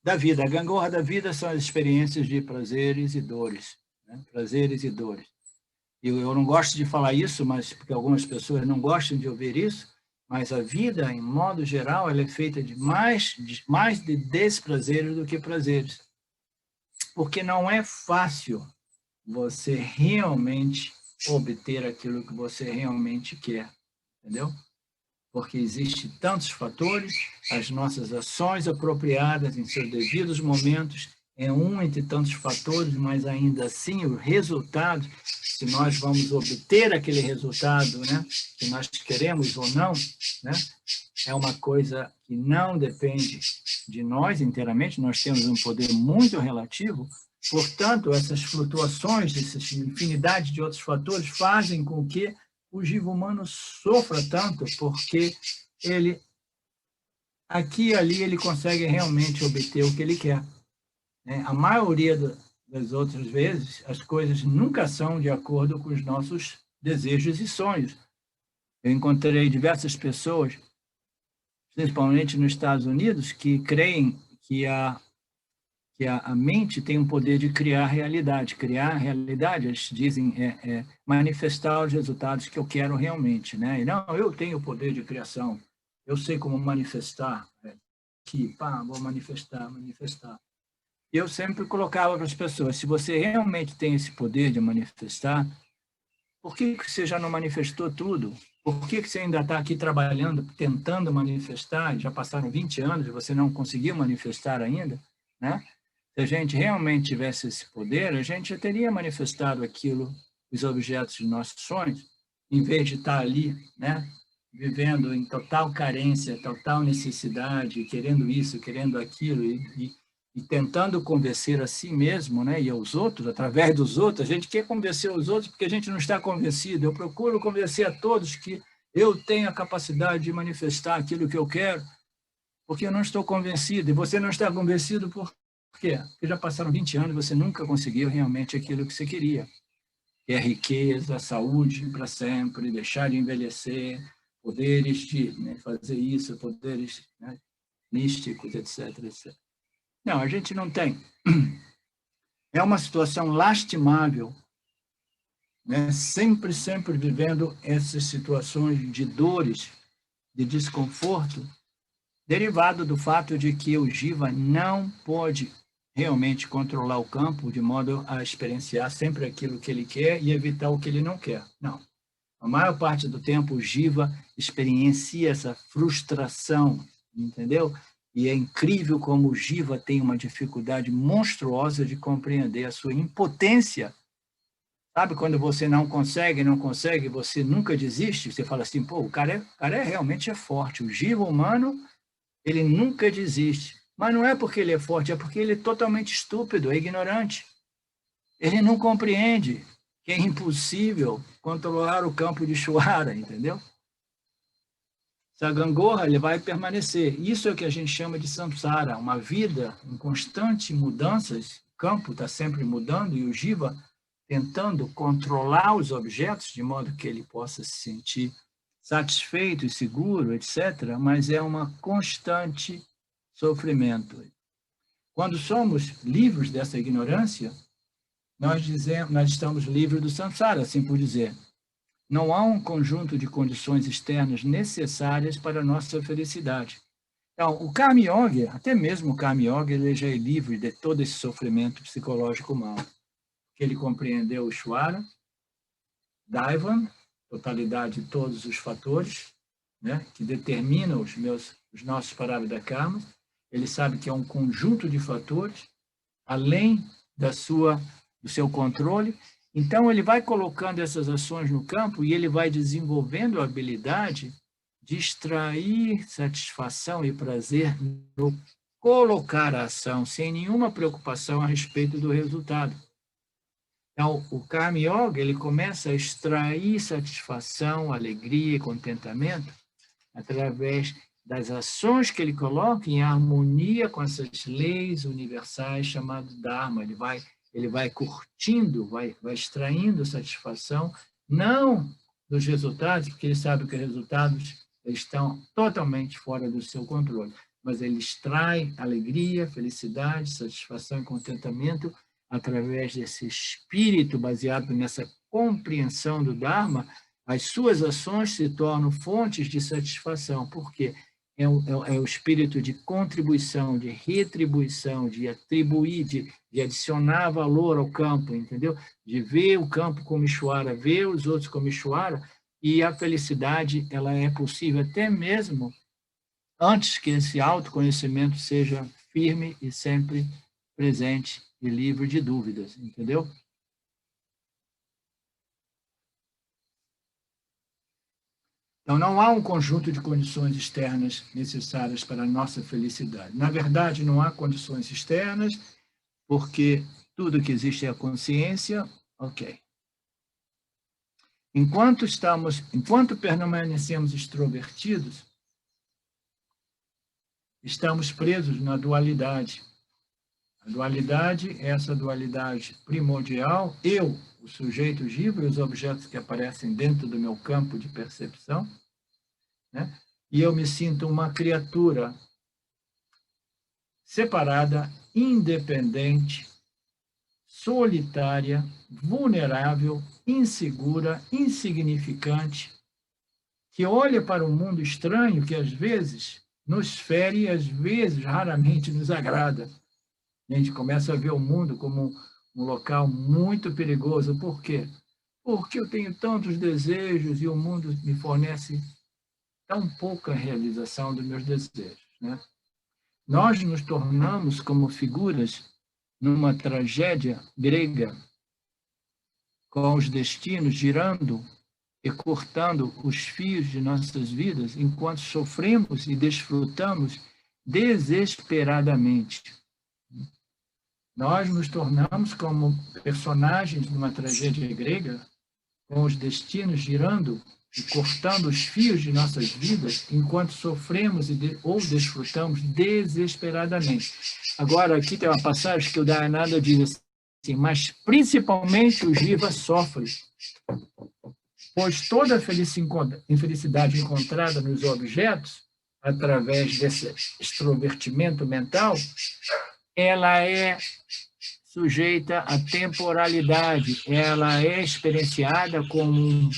da vida. A gangorra da vida são as experiências de prazeres e dores, né? Prazeres e dores. Eu não gosto de falar isso, mas porque algumas pessoas não gostam de ouvir isso, mas a vida, em modo geral, ela é feita de mais de desprazeres do que prazeres. Porque não é fácil você realmente obter aquilo que você realmente quer, entendeu? Porque existem tantos fatores, as nossas ações apropriadas em seus devidos momentos é um entre tantos fatores, mas ainda assim o resultado, se nós vamos obter aquele resultado, né, que nós queremos ou não, né, é uma coisa que não depende de nós inteiramente, nós temos um poder muito relativo, portanto, essas flutuações, essa infinidade de outros fatores fazem com que o jiva humano sofra tanto, porque ele, aqui e ali, ele consegue realmente obter o que ele quer. A maioria das outras vezes, as coisas nunca são de acordo com os nossos desejos e sonhos. Eu encontrei diversas pessoas, principalmente nos Estados Unidos, que creem que a mente tem um poder de criar realidade. Criar realidade, eles dizem, manifestar os resultados que eu quero realmente, né? E não, eu tenho o poder de criação, eu sei como manifestar, vou manifestar. Eu sempre colocava para as pessoas, se você realmente tem esse poder de manifestar, por que você já não manifestou tudo? Por que você ainda está aqui trabalhando, tentando manifestar? Já passaram 20 anos e você não conseguiu manifestar ainda, né? Se a gente realmente tivesse esse poder, a gente já teria manifestado aquilo, os objetos de nossos sonhos, em vez de estar ali, né, vivendo em total carência, total necessidade, querendo isso, querendo aquilo, e tentando convencer a si mesmo, né, e aos outros, através dos outros. A gente quer convencer os outros porque a gente não está convencido. Eu procuro convencer a todos que eu tenho a capacidade de manifestar aquilo que eu quero, porque eu não estou convencido, e você não está convencido por quê? Porque já passaram 20 anos e você nunca conseguiu realmente aquilo que você queria. Que é riqueza, saúde para sempre, deixar de envelhecer, poderes de, né, fazer isso, poderes, né, místicos, etc, etc. Não, a gente não tem. É uma situação lastimável, né? Sempre vivendo essas situações de dores, de desconforto, derivado do fato de que o jiva não pode realmente controlar o campo de modo a experienciar sempre aquilo que ele quer e evitar o que ele não quer. Não. A maior parte do tempo o jiva experiencia essa frustração, entendeu? E é incrível como o jiva tem uma dificuldade monstruosa de compreender a sua impotência. Sabe quando você não consegue, você nunca desiste? Você fala assim, pô, o cara realmente é forte. O jiva humano, ele nunca desiste. Mas não é porque ele é forte, é porque ele é totalmente estúpido, é ignorante. Ele não compreende que é impossível controlar o campo de Shwara, entendeu? Essa gangorra, ele vai permanecer. Isso é o que a gente chama de samsara, uma vida em constante mudanças. O campo está sempre mudando e o jiva tentando controlar os objetos de modo que ele possa se sentir satisfeito e seguro, etc., mas é uma constante sofrimento. Quando somos livres dessa ignorância, nós estamos livres do samsara, assim por dizer. Não há um conjunto de condições externas necessárias para a nossa felicidade. Então, o Karma Yoga, até mesmo o Karma Yoga, ele já é livre de todo esse sofrimento psicológico humano. Que ele compreendeu o Shwara, Daivan, totalidade de todos os fatores, né, que determinam os nossos Parabhida Karmas. Ele sabe que é um conjunto de fatores, além do seu controle. Então, ele vai colocando essas ações no campo e ele vai desenvolvendo a habilidade de extrair satisfação e prazer no colocar a ação, sem nenhuma preocupação a respeito do resultado. Então, o Karma Yoga, ele começa a extrair satisfação, alegria e contentamento através das ações que ele coloca em harmonia com essas leis universais chamadas Dharma. Ele vai curtindo, vai extraindo satisfação, não dos resultados, porque ele sabe que os resultados estão totalmente fora do seu controle, mas ele extrai alegria, felicidade, satisfação e contentamento através desse espírito baseado nessa compreensão do Dharma. As suas ações se tornam fontes de satisfação, porque é o espírito de contribuição, de retribuição, de atribuir, de adicionar valor ao campo, entendeu? De ver o campo como Ishvara, ver os outros como Ishvara, e a felicidade ela é possível até mesmo antes que esse autoconhecimento seja firme e sempre presente e livre de dúvidas, entendeu? Então, não há um conjunto de condições externas necessárias para a nossa felicidade. Na verdade, não há condições externas, porque tudo que existe é a consciência, ok. Enquanto permanecemos extrovertidos, estamos presos na dualidade. A dualidade, essa dualidade primordial, eu, o sujeito jiva e os objetos que aparecem dentro do meu campo de percepção, né? E eu me sinto uma criatura separada, independente, solitária, vulnerável, insegura, insignificante, que olha para um mundo estranho que às vezes nos fere e às vezes raramente nos agrada. A gente começa a ver o mundo como um local muito perigoso. Por quê? Porque eu tenho tantos desejos e o mundo me fornece tão pouca realização dos meus desejos, né? Nós nos tornamos como figuras numa tragédia grega, com os destinos girando e cortando os fios de nossas vidas, enquanto sofremos e desfrutamos desesperadamente. Nós nos tornamos como personagens de uma tragédia grega, com os destinos girando e cortando os fios de nossas vidas, enquanto sofremos ou desfrutamos desesperadamente. Agora, aqui tem uma passagem que o Dayananda diz assim, mas principalmente o jiva sofre, pois toda a infelicidade encontrada nos objetos, através desse extrovertimento mental, ela é sujeita à temporalidade, ela é experienciada como um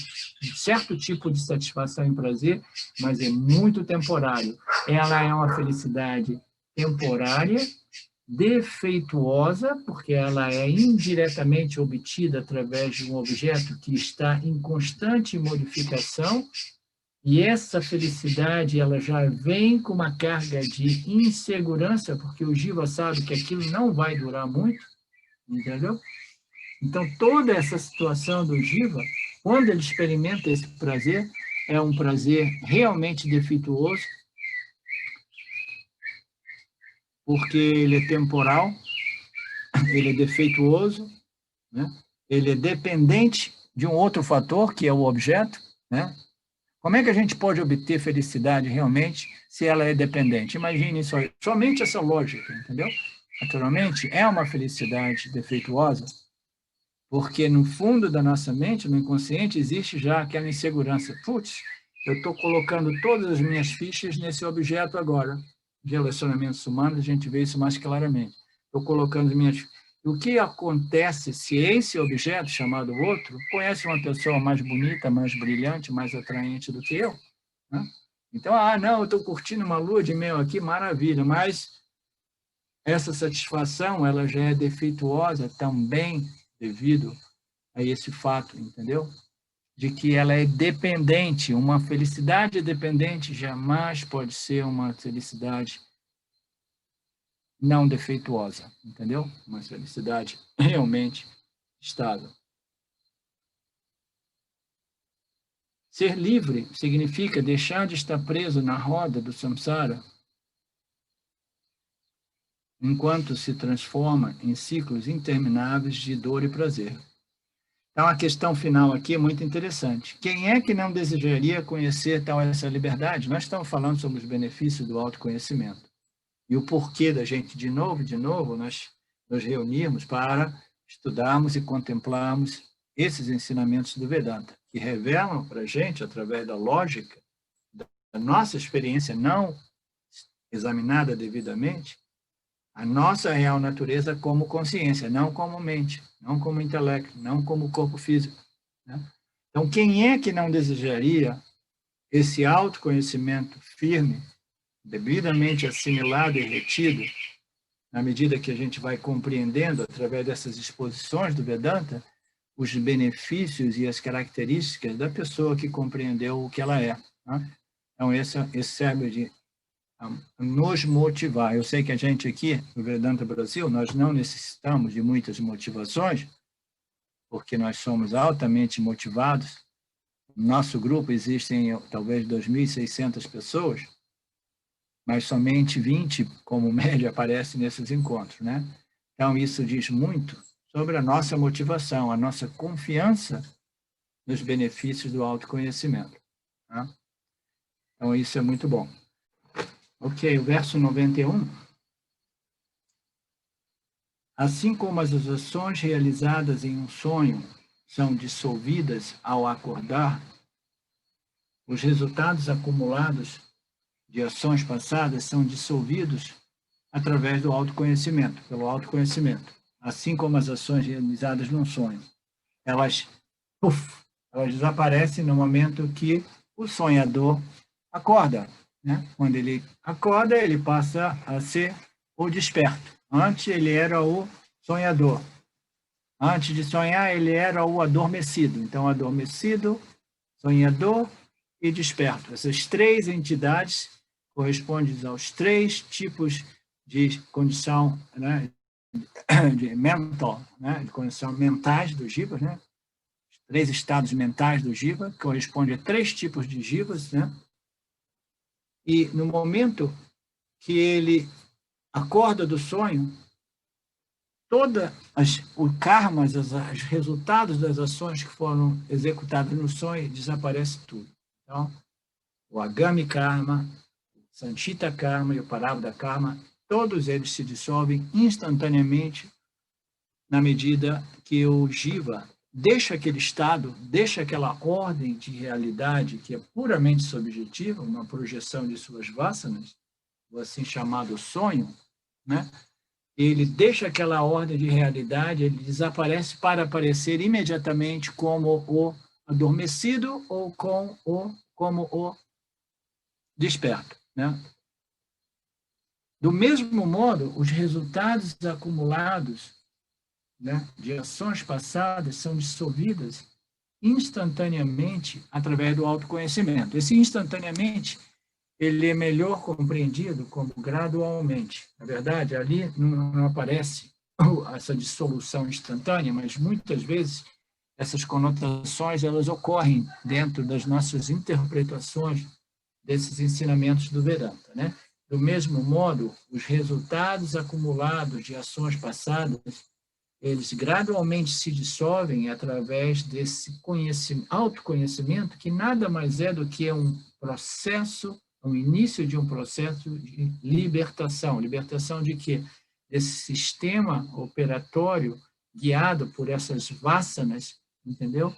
certo tipo de satisfação e prazer, mas é muito temporário. Ela é uma felicidade temporária, defeituosa, porque ela é indiretamente obtida através de um objeto que está em constante modificação, e essa felicidade ela já vem com uma carga de insegurança, porque o jiva sabe que aquilo não vai durar muito, entendeu? Então, toda essa situação do jiva, quando ele experimenta esse prazer, é um prazer realmente defeituoso, porque ele é temporal, ele é defeituoso, né? Ele é dependente de um outro fator, que é o objeto, né? Como é que a gente pode obter felicidade realmente se ela é dependente? Imagine só, somente essa lógica, entendeu? Naturalmente, é uma felicidade defeituosa, porque no fundo da nossa mente, no inconsciente, existe já aquela insegurança. Putz, eu estou colocando todas as minhas fichas nesse objeto agora. De relacionamentos humanos, a gente vê isso mais claramente. Estou colocando as minhas... O que acontece se esse objeto, chamado outro, conhece uma pessoa mais bonita, mais brilhante, mais atraente do que eu? Né? Então, não, eu estou curtindo uma lua de mel aqui, maravilha, mas essa satisfação ela já é defeituosa também devido a esse fato, entendeu? De que ela é dependente, uma felicidade dependente jamais pode ser uma felicidade não defeituosa, entendeu? Uma felicidade realmente estável. Ser livre significa deixar de estar preso na roda do samsara, enquanto se transforma em ciclos intermináveis de dor e prazer. Então, a questão final aqui é muito interessante. Quem é que não desejaria conhecer tal essa liberdade? Nós estamos falando sobre os benefícios do autoconhecimento. E o porquê da gente, de novo, nós nos reunirmos para estudarmos e contemplarmos esses ensinamentos do Vedanta, que revelam para a gente, através da lógica, da nossa experiência não examinada devidamente, a nossa real natureza como consciência, não como mente, não como intelecto, não como corpo físico. Né? Então, quem é que não desejaria esse autoconhecimento firme, devidamente assimilado e retido, na medida que a gente vai compreendendo, através dessas exposições do Vedanta, os benefícios e as características da pessoa que compreendeu o que ela é. Né? Então, esse serve de nos motivar. Eu sei que a gente aqui, no Vedanta Brasil, nós não necessitamos de muitas motivações, porque nós somos altamente motivados. No nosso grupo existem talvez 2.600 pessoas, mas somente 20, como média, aparecem nesses encontros, né? Então, isso diz muito sobre a nossa motivação, a nossa confiança nos benefícios do autoconhecimento. Tá? Então, isso é muito bom. Ok, o verso 91. Assim como as ações realizadas em um sonho são dissolvidas ao acordar, os resultados acumulados de ações passadas são dissolvidos através do autoconhecimento, pelo autoconhecimento. Assim como as ações realizadas num sonho. Elas desaparecem no momento que o sonhador acorda. Né? Quando ele acorda, ele passa a ser o desperto. Antes, ele era o sonhador. Antes de sonhar, ele era o adormecido. Então, adormecido, sonhador e desperto. Essas três entidades correspondem aos três tipos de condição, né, de mental, né, de condição mentais do jiva, né? Os três estados mentais do jiva, que correspondem a três tipos de jivas, né? E no momento que ele acorda do sonho, o karma, os resultados das ações que foram executadas no sonho, desaparece tudo. Então, o agami karma, o sanchita karma e o parabdha karma, todos eles se dissolvem instantaneamente na medida que o jiva deixa aquele estado, deixa aquela ordem de realidade que é puramente subjetiva, uma projeção de suas vasanas, o assim chamado sonho, né? Ele deixa aquela ordem de realidade, ele desaparece para aparecer imediatamente como o adormecido ou como o desperto. Né? Do mesmo modo, os resultados acumulados, né, de ações passadas são dissolvidas instantaneamente através do autoconhecimento. Esse instantaneamente ele é melhor compreendido como gradualmente. Na verdade, ali não aparece essa dissolução instantânea, mas muitas vezes essas conotações elas ocorrem dentro das nossas interpretações desses ensinamentos do Vedanta, né? Do mesmo modo, os resultados acumulados de ações passadas, eles gradualmente se dissolvem através desse autoconhecimento, que nada mais é do que um processo, o início de um processo de libertação. Libertação de quê? Desse sistema operatório guiado por essas vasanas, entendeu?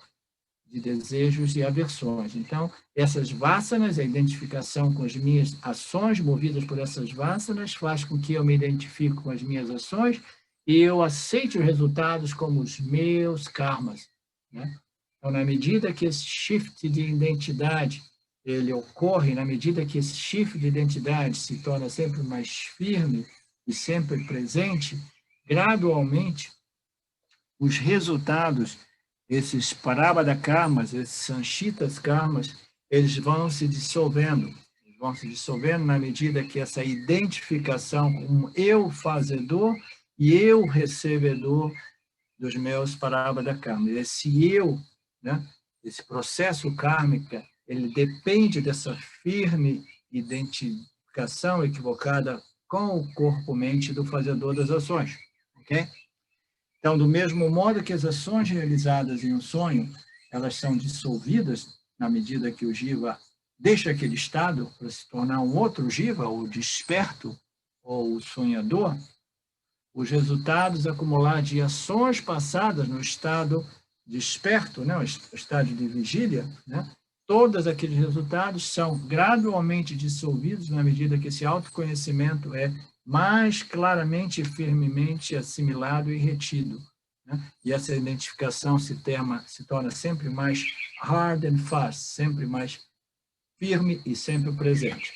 De desejos e aversões. Então, essas vasanas, a identificação com as minhas ações movidas por essas vasanas, faz com que eu me identifique com as minhas ações e eu aceite os resultados como os meus karmas. Né? Então, na medida que esse shift de identidade ele ocorre, na medida que esse shift de identidade se torna sempre mais firme e sempre presente, gradualmente, os resultados, esses parabada karmas, esses sanchitas karmas, eles vão se dissolvendo. Vão se dissolvendo na medida que essa identificação como eu fazedor e eu recebedor dos meus parabada karmas. Esse eu, né, esse processo kármico, ele depende dessa firme identificação equivocada com o corpo-mente do fazedor das ações. Ok? Então, do mesmo modo que as ações realizadas em um sonho, elas são dissolvidas na medida que o jiva deixa aquele estado para se tornar um outro jiva, o desperto ou o sonhador, os resultados acumulados de ações passadas no estado desperto, né, o estado de vigília, né, todos aqueles resultados são gradualmente dissolvidos na medida que esse autoconhecimento é mais claramente e firmemente assimilado e retido. Né? E essa identificação se torna sempre mais hard and fast, sempre mais firme e sempre presente.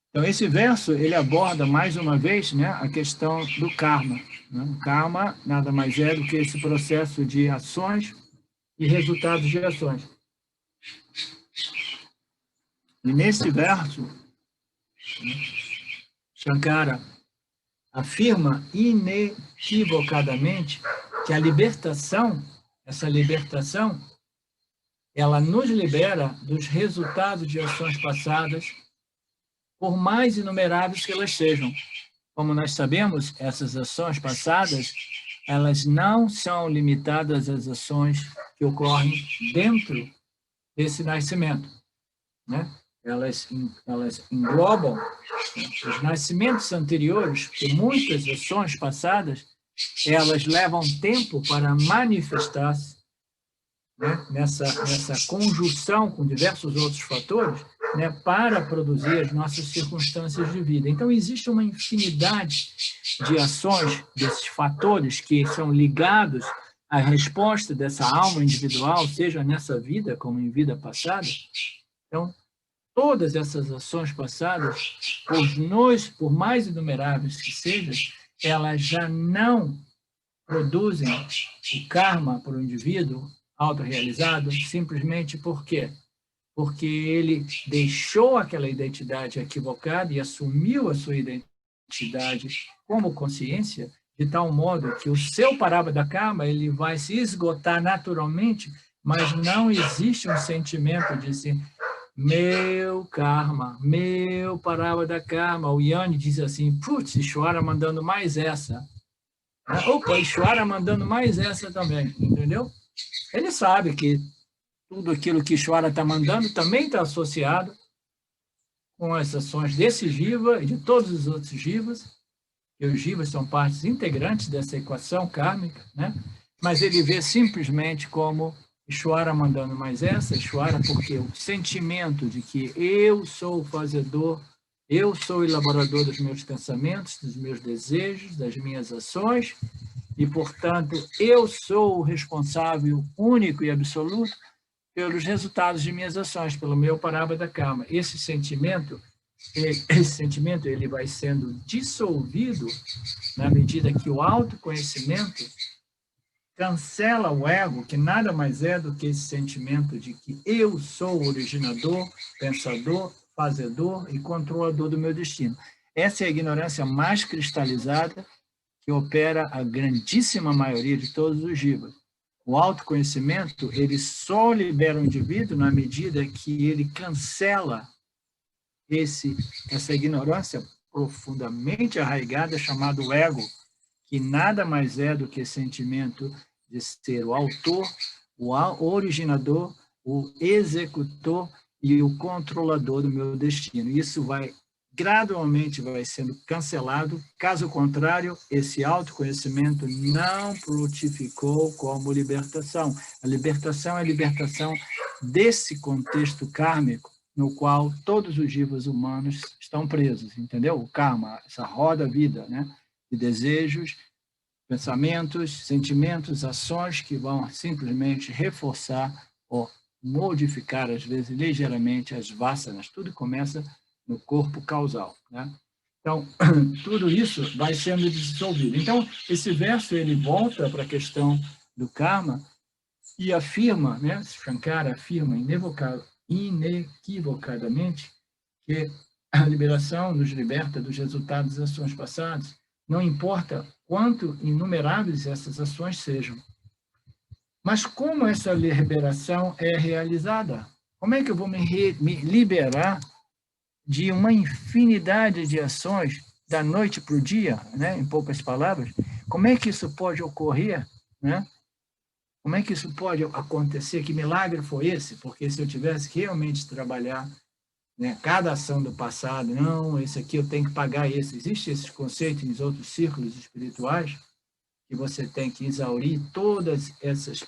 Então, esse verso, ele aborda mais uma vez, né, a questão do karma. Né? O karma nada mais é do que esse processo de ações e resultados de ações. E nesse verso, né, Shankara afirma inequivocadamente que a libertação, essa libertação, ela nos libera dos resultados de ações passadas, por mais inumeráveis que elas sejam. Como nós sabemos, essas ações passadas, elas não são limitadas às ações que ocorrem dentro desse nascimento, né? Elas englobam os nascimentos anteriores, que muitas ações passadas, elas levam tempo para manifestar-se, né? nessa conjunção com diversos outros fatores, né? Para produzir as nossas circunstâncias de vida. Então, existe uma infinidade de ações, desses fatores que são ligados à resposta dessa alma individual, seja nessa vida como em vida passada. Então, todas essas ações passadas, por mais inumeráveis que sejam, elas já não produzem o karma para o indivíduo autorrealizado, simplesmente por quê? Porque ele deixou aquela identidade equivocada e assumiu a sua identidade como consciência, de tal modo que o seu parábhata karma ele vai se esgotar naturalmente, mas não existe um sentimento de assim, meu karma, meu parábhata karma. O Yanni diz assim, putz, Ishvara mandando mais essa. Opa, Ishvara mandando mais essa também, entendeu? Ele sabe que tudo aquilo que Ishvara está mandando também está associado com as ações desse jiva e de todos os outros jivas, que os jivas são partes integrantes dessa equação kármica, né? Mas ele vê simplesmente como Ishvara mandando mais essa, Ishvara, porque o sentimento de que eu sou o fazedor, eu sou o elaborador dos meus pensamentos, dos meus desejos, das minhas ações, e, portanto, eu sou o responsável único e absoluto pelos resultados de minhas ações, pelo meu parábhata karma. Esse sentimento ele vai sendo dissolvido na medida que o autoconhecimento cancela o ego, que nada mais é do que esse sentimento de que eu sou o originador, pensador, fazedor e controlador do meu destino. Essa é a ignorância mais cristalizada que opera a grandíssima maioria de todos os jivas. O autoconhecimento, ele só libera o indivíduo na medida que ele cancela essa ignorância profundamente arraigada, chamado ego, que nada mais é do que sentimento de ser o autor, o originador, o executor e o controlador do meu destino. Isso gradualmente vai sendo cancelado, caso contrário, esse autoconhecimento não frutificou como libertação. A libertação é a libertação desse contexto kármico no qual todos os jivas humanos estão presos, entendeu? O karma, essa roda-vida, né? De desejos, pensamentos, sentimentos, ações que vão simplesmente reforçar ou modificar, às vezes, ligeiramente as vasanas. Tudo começa no corpo causal, né? Então, tudo isso vai sendo dissolvido. Então, esse verso, ele volta para a questão do karma e afirma, né? Shankara afirma inequivocadamente que a liberação nos liberta dos resultados das ações passadas, não importa quanto inumeráveis essas ações sejam. Mas como essa liberação é realizada? Como é que eu vou me liberar de uma infinidade de ações da noite para o dia, né? Em poucas palavras, como é que isso pode ocorrer, né? Como é que isso pode acontecer? Que milagre foi esse? Porque se eu tivesse que realmente trabalhar, né, cada ação do passado, não, esse aqui eu tenho que pagar esse. Existem esses conceitos nos outros círculos espirituais, que você tem que exaurir todas esses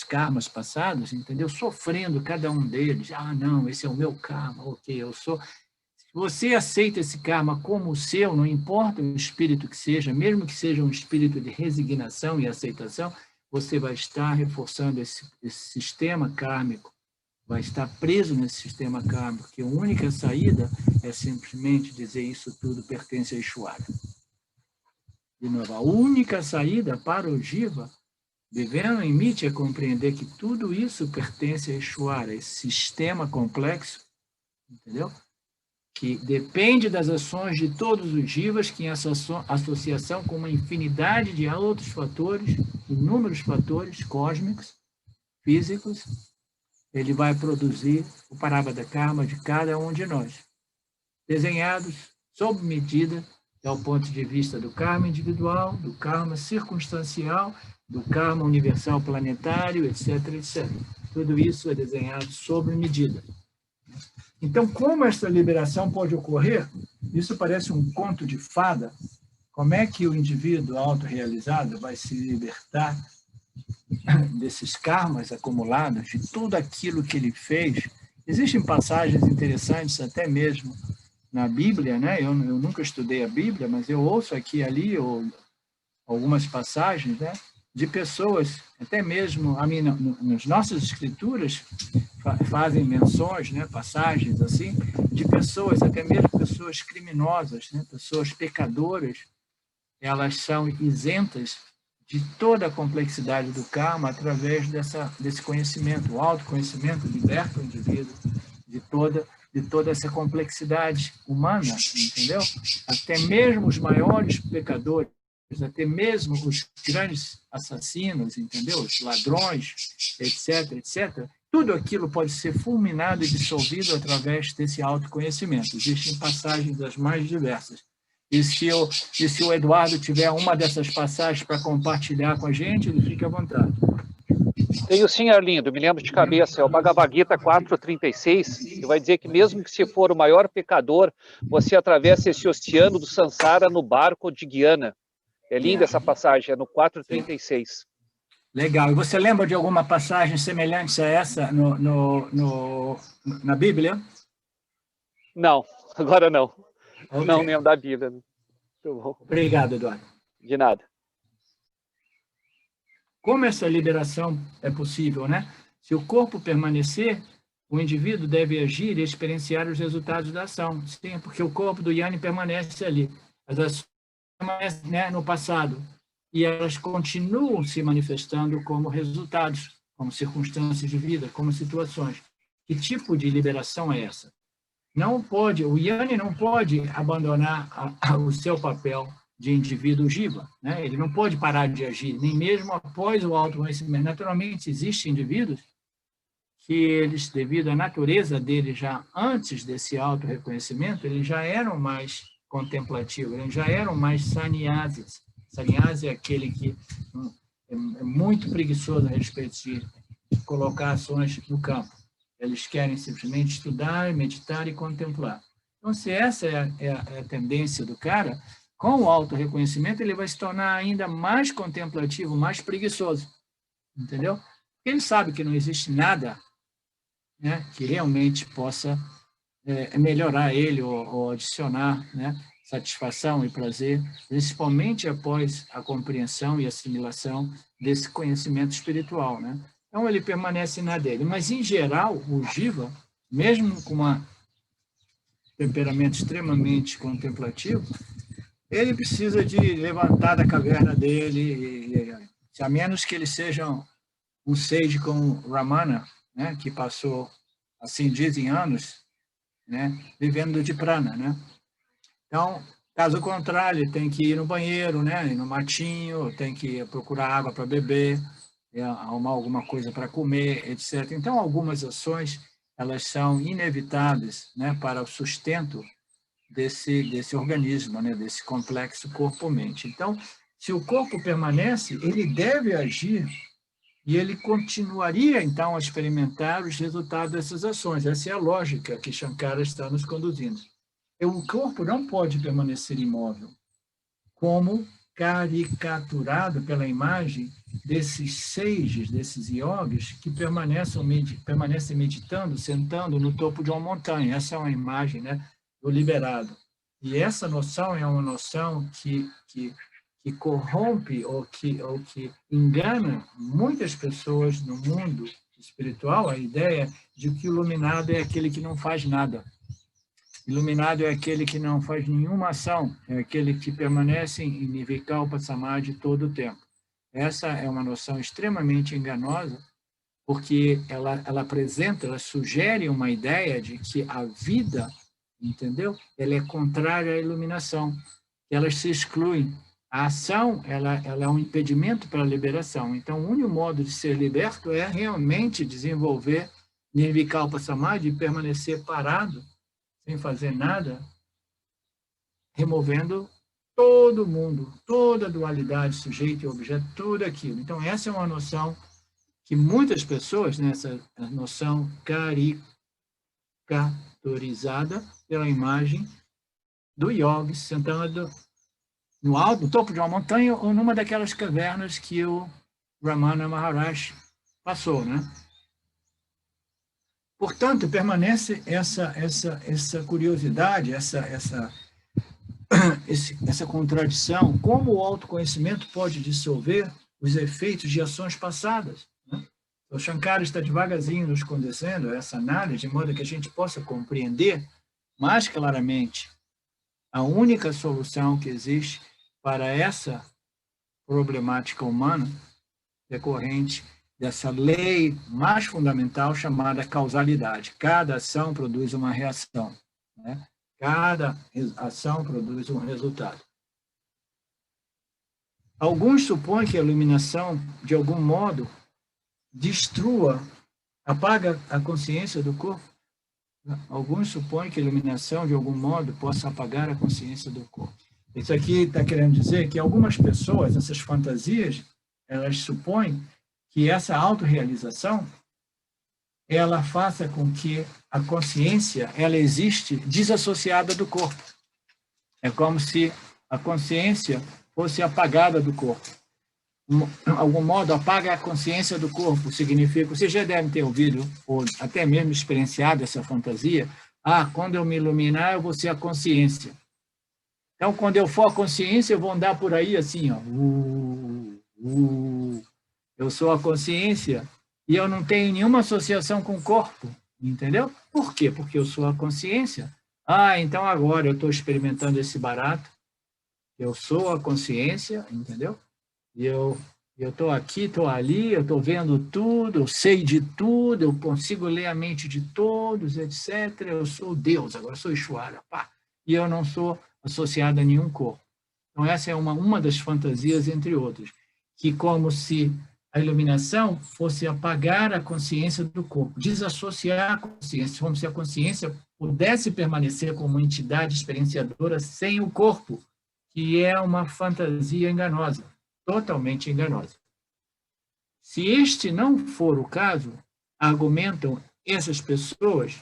karmas passados, entendeu? Sofrendo cada um deles. Ah, não, esse é o meu karma, ok, eu sou... Se você aceita esse karma como o seu, não importa o espírito que seja, mesmo que seja um espírito de resignação e aceitação, você vai estar reforçando esse sistema kármico, vai estar preso nesse sistema kármico, que a única saída é simplesmente dizer isso tudo pertence a Ishvara. De novo, a única saída para o Jiva, vivendo em Miti, é compreender que tudo isso pertence a Ishvara, esse sistema complexo, entendeu? Que depende das ações de todos os Jivas, que em associação com uma infinidade de outros fatores, inúmeros fatores cósmicos, físicos, ele vai produzir o Parabhada Karma de cada um de nós, desenhados sob medida, do ponto de vista do karma individual, do karma circunstancial, do karma universal planetário, etc, etc. Tudo isso é desenhado sob medida. Então, como essa liberação pode ocorrer? Isso parece um conto de fada. Como é que o indivíduo autorrealizado vai se libertar desses karmas acumulados, de tudo aquilo que ele fez? Existem passagens interessantes, até mesmo na Bíblia, né? Eu nunca estudei a Bíblia, mas eu ouço aqui e ali algumas passagens, né? De pessoas, até mesmo nas nossas escrituras fazem menções, né? Passagens assim, de pessoas, até mesmo pessoas criminosas, né? Pessoas pecadoras, elas são isentas de toda a complexidade do karma através desse conhecimento. O autoconhecimento liberta o indivíduo de toda essa complexidade humana, entendeu? Até mesmo os maiores pecadores, até mesmo os grandes assassinos, entendeu? Os ladrões, etc, etc. Tudo aquilo pode ser fulminado e dissolvido através desse autoconhecimento. Existem passagens das mais diversas. E se o Eduardo tiver uma dessas passagens para compartilhar com a gente, ele fica à vontade. Tenho sim, Arlindo, me lembro de cabeça, é o Bhagavad Gita 4.36, que vai dizer que mesmo que se for o maior pecador, você atravessa esse oceano do Sansara no barco de Guiana. É linda essa passagem, é no 4.36. Legal. E você lembra de alguma passagem semelhante a essa na Bíblia? Não, agora não. Okay. Não lembro da Bíblia. Obrigado, Eduardo. De nada. Como essa liberação é possível, né? Se o corpo permanecer, o indivíduo deve agir e experienciar os resultados da ação. Sim, porque o corpo do Yanni permanece ali. As ações permanecem, né, no passado. E elas continuam se manifestando como resultados, como circunstâncias de vida, como situações. Que tipo de liberação é essa? Não pode, o Yanni não pode abandonar o seu papel de indivíduo jiva, né? Ele não pode parar de agir, nem mesmo após o autoconhecimento. Naturalmente, existem indivíduos que eles, devido à natureza deles, já antes desse auto-reconhecimento, eles já eram mais contemplativos, eles já eram mais sannyasis. Sannyasi é aquele que é muito preguiçoso a respeito de colocar ações no campo. Eles querem simplesmente estudar, meditar e contemplar. Então, se essa é a tendência do cara, com o auto-reconhecimento, ele vai se tornar ainda mais contemplativo, mais preguiçoso. Entendeu? Porque ele sabe que não existe nada, né, que realmente possa melhorar ele ou adicionar, né, satisfação e prazer, principalmente após a compreensão e assimilação desse conhecimento espiritual, né? Então, ele permanece na dele. Mas, em geral, o Jiva, mesmo com um temperamento extremamente contemplativo, ele precisa de levantar da caverna dele, a menos que ele seja um sage como Ramana, né, que passou, assim dizem, anos, né, vivendo de prana, né? Então, caso contrário, ele tem que ir no banheiro, né, ir no matinho, tem que procurar água para beber, arrumar alguma coisa para comer, etc. Então, algumas ações, elas são inevitáveis, né, para o sustento desse organismo, né? Desse complexo corpo-mente. Então, se o corpo permanece, ele deve agir e ele continuaria, então, a experimentar os resultados dessas ações. Essa é a lógica que Shankara está nos conduzindo. O corpo não pode permanecer imóvel, como caricaturado pela imagem desses sages, desses yogis, que permanecem meditando, sentando no topo de uma montanha. Essa é uma imagem, né, do liberado. E essa noção é uma noção que corrompe ou que engana muitas pessoas no mundo espiritual, a ideia de que o iluminado é aquele que não faz nada. Iluminado é aquele que não faz nenhuma ação, é aquele que permanece em Nirvikalpa Samadhi todo o tempo. Essa é uma noção extremamente enganosa, porque ela apresenta, ela sugere uma ideia de que a vida, entendeu? Ela é contrária à iluminação, elas se excluem. A ação, ela é um impedimento para a liberação. Então, o único modo de ser liberto é realmente desenvolver Nirvikalpa Samadhi e permanecer parado, sem fazer nada, removendo todo mundo, toda a dualidade, sujeito e objeto, tudo aquilo. Então, essa é uma noção que muitas pessoas, nessa noção caricaturizada pela imagem do yogi sentado no alto, no topo de uma montanha ou numa daquelas cavernas que o Ramana Maharaj passou, né? Portanto, permanece essa curiosidade, essa contradição, como o autoconhecimento pode dissolver os efeitos de ações passadas. Né? O Shankara está devagarzinho nos conduzindo essa análise, de modo que a gente possa compreender mais claramente a única solução que existe para essa problemática humana decorrente dessa lei mais fundamental chamada causalidade. Cada ação produz uma reação, né? Cada ação produz um resultado. Alguns supõem que a iluminação, de algum modo, apaga a consciência do corpo. Alguns supõem que a iluminação, de algum modo, possa apagar a consciência do corpo. Isso aqui está querendo dizer que algumas pessoas, essas fantasias, elas supõem que essa autorrealização ela faça com que a consciência ela existe desassociada do corpo. É como se a consciência fosse apagada do corpo. De algum modo, apaga a consciência do corpo. Significa, você já deve ter ouvido, ou até mesmo experienciado essa fantasia, quando eu me iluminar, eu vou ser a consciência. Então, quando eu for a consciência, eu vou andar por aí assim, ó, eu sou a consciência e eu não tenho nenhuma associação com o corpo, entendeu? Por quê? Porque eu sou a consciência. Então agora eu estou experimentando esse barato, eu sou a consciência, entendeu? E eu estou aqui, estou ali, eu estou vendo tudo, eu sei de tudo, eu consigo ler a mente de todos, etc. Eu sou Deus, agora eu sou Ishvara, e eu não sou associado a nenhum corpo. Então essa é uma das fantasias, entre outras, que como se a iluminação fosse apagar a consciência do corpo, desassociar a consciência, como se a consciência pudesse permanecer como entidade experienciadora sem o corpo, que é uma fantasia enganosa, totalmente enganosa. Se este não for o caso, argumentam essas pessoas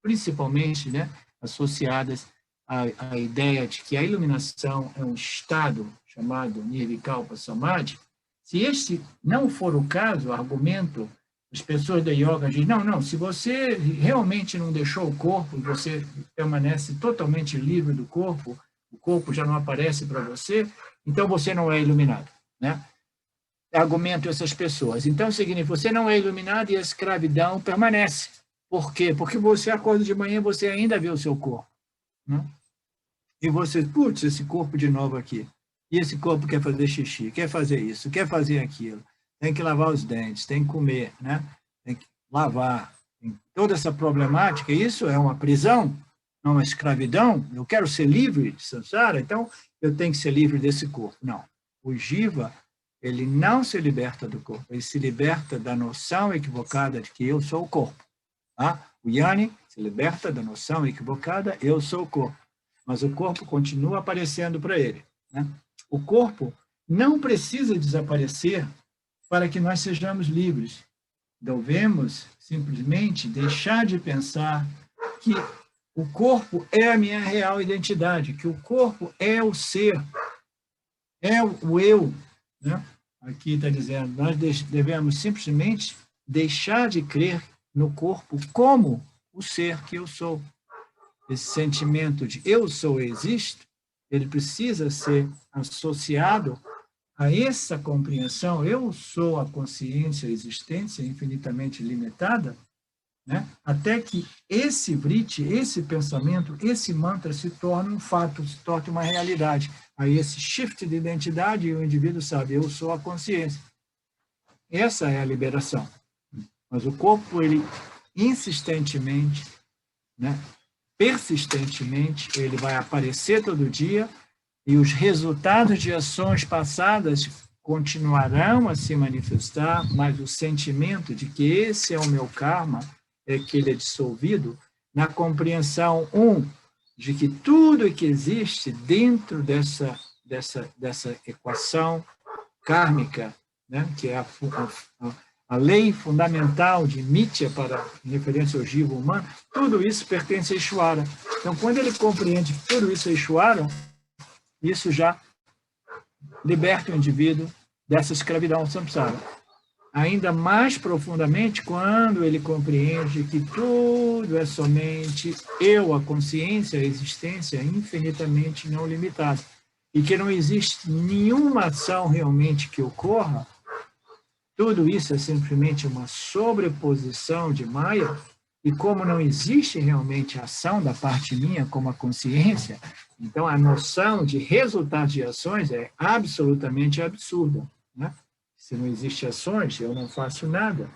principalmente, né, associadas à ideia de que a iluminação é um estado chamado Nirvikalpa Samadhi. Se este não for o caso, argumento, as pessoas da yoga dizem, não, se você realmente não deixou o corpo, você permanece totalmente livre do corpo, o corpo já não aparece para você, então você não é iluminado, né? Argumento essas pessoas. Então, significa, você não é iluminado e a escravidão permanece. Por quê? Porque você acorda de manhã e você ainda vê o seu corpo, né? E você, esse corpo de novo aqui. E esse corpo quer fazer xixi, quer fazer isso, quer fazer aquilo. Tem que lavar os dentes, tem que comer, né? Tem que lavar. Tem toda essa problemática, isso é uma prisão, não é uma escravidão. Eu quero ser livre de samsara, então eu tenho que ser livre desse corpo. Não. O jiva, ele não se liberta do corpo, ele se liberta da noção equivocada de que eu sou o corpo. Tá? O yani se liberta da noção equivocada, eu sou o corpo. Mas o corpo continua aparecendo para ele, né? O corpo não precisa desaparecer para que nós sejamos livres. Devemos simplesmente deixar de pensar que o corpo é a minha real identidade, que o corpo é o ser, é o eu, né? Aqui está dizendo, nós devemos simplesmente deixar de crer no corpo como o ser que eu sou. Esse sentimento de eu sou e existo, ele precisa ser associado a essa compreensão, eu sou a consciência, a existência infinitamente limitada, né? Até que esse vriti, esse pensamento, esse mantra se torne um fato, se torne uma realidade. Aí esse shift de identidade, e o indivíduo sabe, eu sou a consciência. Essa é a liberação. Mas o corpo, ele insistentemente, né, persistentemente, ele vai aparecer todo dia e os resultados de ações passadas continuarão a se manifestar, mas o sentimento de que esse é o meu karma, é que ele é dissolvido na compreensão, de que tudo que existe dentro dessa equação kármica, né, que é a lei fundamental de Mitya, para referência ao jiva humano, tudo isso pertence a Ishvara. Então, quando ele compreende que tudo isso é Ishvara, isso já liberta o indivíduo dessa escravidão samsara. Ainda mais profundamente quando ele compreende que tudo é somente eu, a consciência, a existência infinitamente não limitada. E que não existe nenhuma ação realmente que ocorra, tudo isso é simplesmente uma sobreposição de Maya, e como não existe realmente ação da parte minha como a consciência, então a noção de resultado de ações é absolutamente absurda, né? Se não existe ações, eu não faço nada.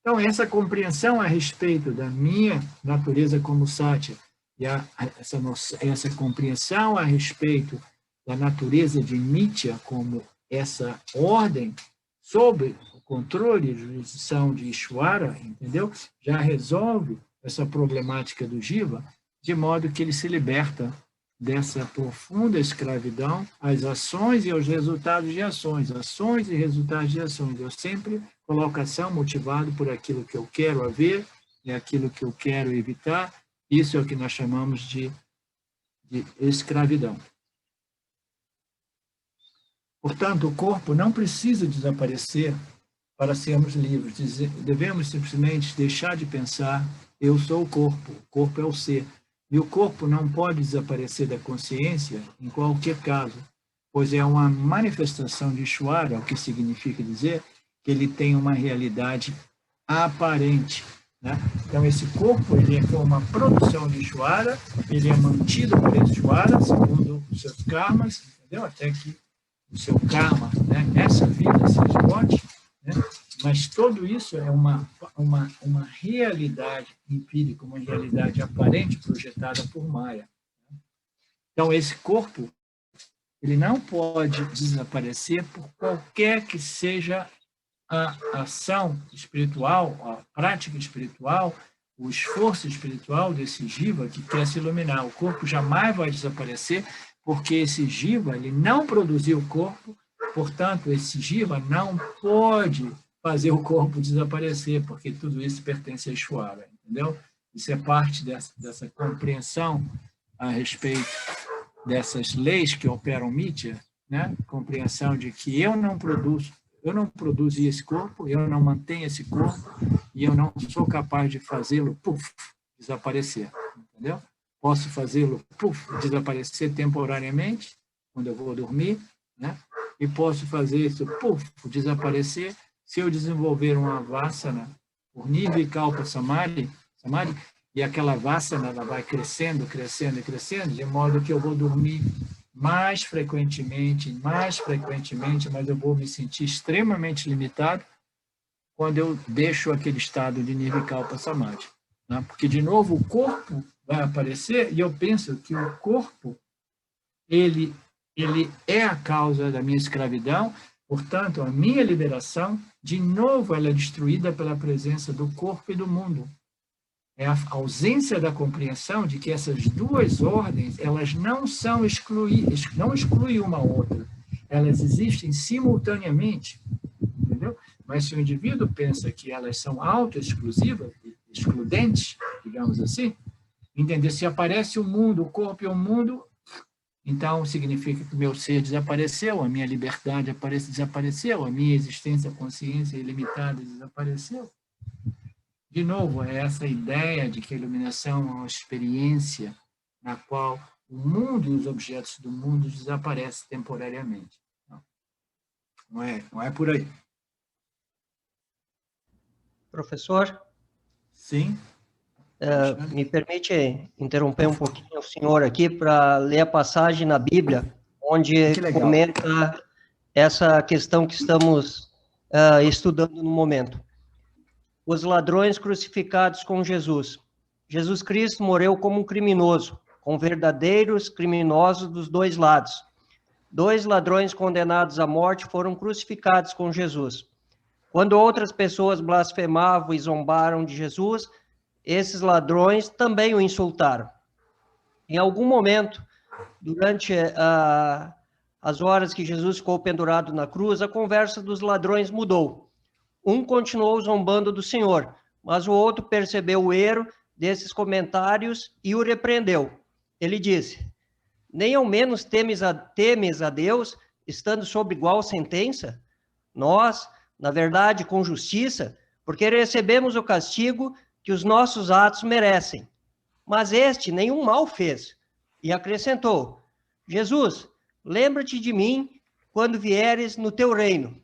Então, essa compreensão a respeito da minha natureza como Satya, e essa compreensão a respeito da natureza de Nitya como essa ordem sobre o controle e jurisdição de Ishvara, entendeu? Já resolve essa problemática do Jiva, de modo que ele se liberta dessa profunda escravidão às ações e aos resultados de ações e resultados de ações. Eu sempre coloco ação motivado por aquilo que eu quero haver e aquilo que eu quero evitar. Isso é o que nós chamamos de escravidão. Portanto, o corpo não precisa desaparecer para sermos livres. Devemos simplesmente deixar de pensar, eu sou o corpo é o ser. E o corpo não pode desaparecer da consciência em qualquer caso, pois é uma manifestação de Ishvara, o que significa dizer que ele tem uma realidade aparente, né? Então, esse corpo ele é uma produção de Ishvara, ele é mantido por Ishvara, segundo os seus karmas, entendeu? Até que o seu karma, né, nessa vida se esgote, né? Mas tudo isso é uma realidade empírica, uma realidade aparente projetada por Maya. Então, esse corpo, ele não pode desaparecer por qualquer que seja a ação espiritual, a prática espiritual, o esforço espiritual desse jiva que quer se iluminar. O corpo jamais vai desaparecer, porque esse jiva, ele não produziu o corpo, portanto, esse jiva não pode fazer o corpo desaparecer, porque tudo isso pertence a Ishvara, entendeu? Isso é parte dessa compreensão a respeito dessas leis que operam Mitya, né? Compreensão de que eu não produzi esse corpo, eu não mantenho esse corpo, e eu não sou capaz de fazê-lo, desaparecer, entendeu? Posso fazê-lo, desaparecer temporariamente, quando eu vou dormir, né? E posso fazer isso, desaparecer, se eu desenvolver uma vassana por Nirvikalpa Samadhi, e aquela vassana ela vai crescendo, crescendo e crescendo, de modo que eu vou dormir mais frequentemente, mas eu vou me sentir extremamente limitado quando eu deixo aquele estado de Nirvikalpa Samadhi, né? Porque, de novo, o corpo vai aparecer e eu penso que o corpo, ele é a causa da minha escravidão, portanto, a minha liberação, de novo, ela é destruída pela presença do corpo e do mundo. é a ausência da compreensão de que essas duas ordens, elas não são não excluem uma outra, elas existem simultaneamente, entendeu? Mas se o indivíduo pensa que elas são auto-exclusivas, excludentes, digamos assim, entender se aparece o mundo, o corpo e o mundo, então significa que o meu ser desapareceu, a minha liberdade desapareceu, a minha existência, a consciência ilimitada desapareceu. De novo, é essa ideia de que a iluminação é uma experiência na qual o mundo e os objetos do mundo desaparecem temporariamente. Não é por aí. Professor? Sim. Me permite interromper um pouquinho o senhor aqui para ler a passagem na Bíblia, onde comenta essa questão que estamos estudando no momento. Os ladrões crucificados com Jesus. Jesus Cristo morreu como um criminoso, com verdadeiros criminosos dos dois lados. 2 ladrões condenados à morte foram crucificados com Jesus. Quando outras pessoas blasfemavam e zombaram de Jesus, esses ladrões também o insultaram. Em algum momento, durante as horas que Jesus ficou pendurado na cruz, a conversa dos ladrões mudou. Um continuou zombando do Senhor, mas o outro percebeu o erro desses comentários e o repreendeu. Ele disse: nem ao menos temes a Deus, estando sob igual sentença? Nós, na verdade, com justiça, porque recebemos o castigo que os nossos atos merecem. Mas este nenhum mal fez. E acrescentou: Jesus, lembra-te de mim quando vieres no teu reino.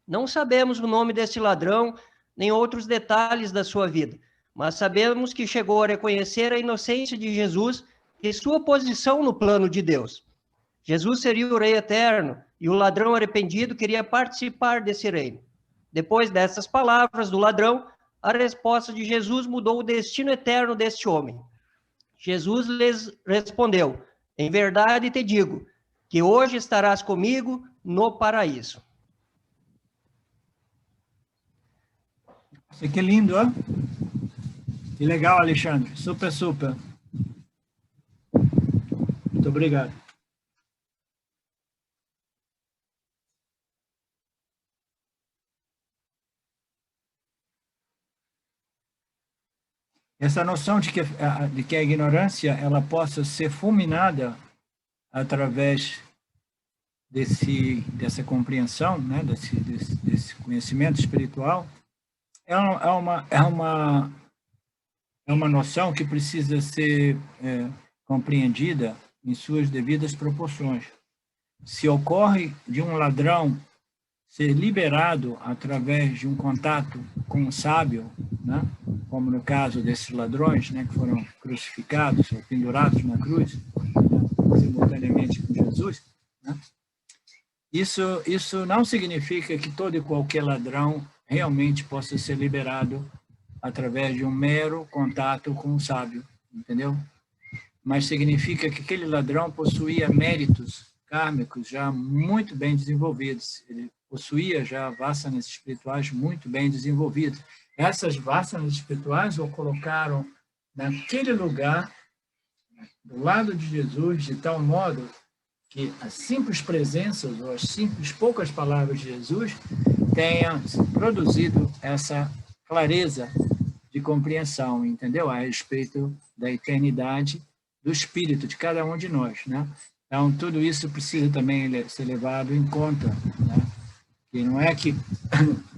Não sabemos o nome desse ladrão, nem outros detalhes da sua vida, mas sabemos que chegou a reconhecer a inocência de Jesus e sua posição no plano de Deus. Jesus seria o rei eterno, e o ladrão arrependido queria participar desse reino. Depois dessas palavras do ladrão, a resposta de Jesus mudou o destino eterno deste homem. Jesus lhes respondeu: em verdade te digo, que hoje estarás comigo no paraíso. Que lindo, ó. Que legal, Alexandre. Super, super. Muito obrigado. Essa noção de que a ignorância ela possa ser fulminada através dessa compreensão, né, desse conhecimento espiritual, é uma noção que precisa ser compreendida em suas devidas proporções. Se ocorre de um ladrão ser liberado através de um contato com um sábio, né, como no caso desses ladrões, né, que foram crucificados ou pendurados na cruz, né, simultaneamente com Jesus, né, isso não significa que todo e qualquer ladrão realmente possa ser liberado através de um mero contato com um sábio, entendeu? Mas significa que aquele ladrão possuía méritos kármicos já muito bem desenvolvidos. Ele possuía já vasanas espirituais muito bem desenvolvidas. Essas vasanas espirituais o colocaram naquele lugar, do lado de Jesus, de tal modo que as simples presenças ou as simples poucas palavras de Jesus tenham produzido essa clareza de compreensão, entendeu? A respeito da eternidade do espírito de cada um de nós, né? Então, tudo isso precisa também ser levado em conta, né? E não é que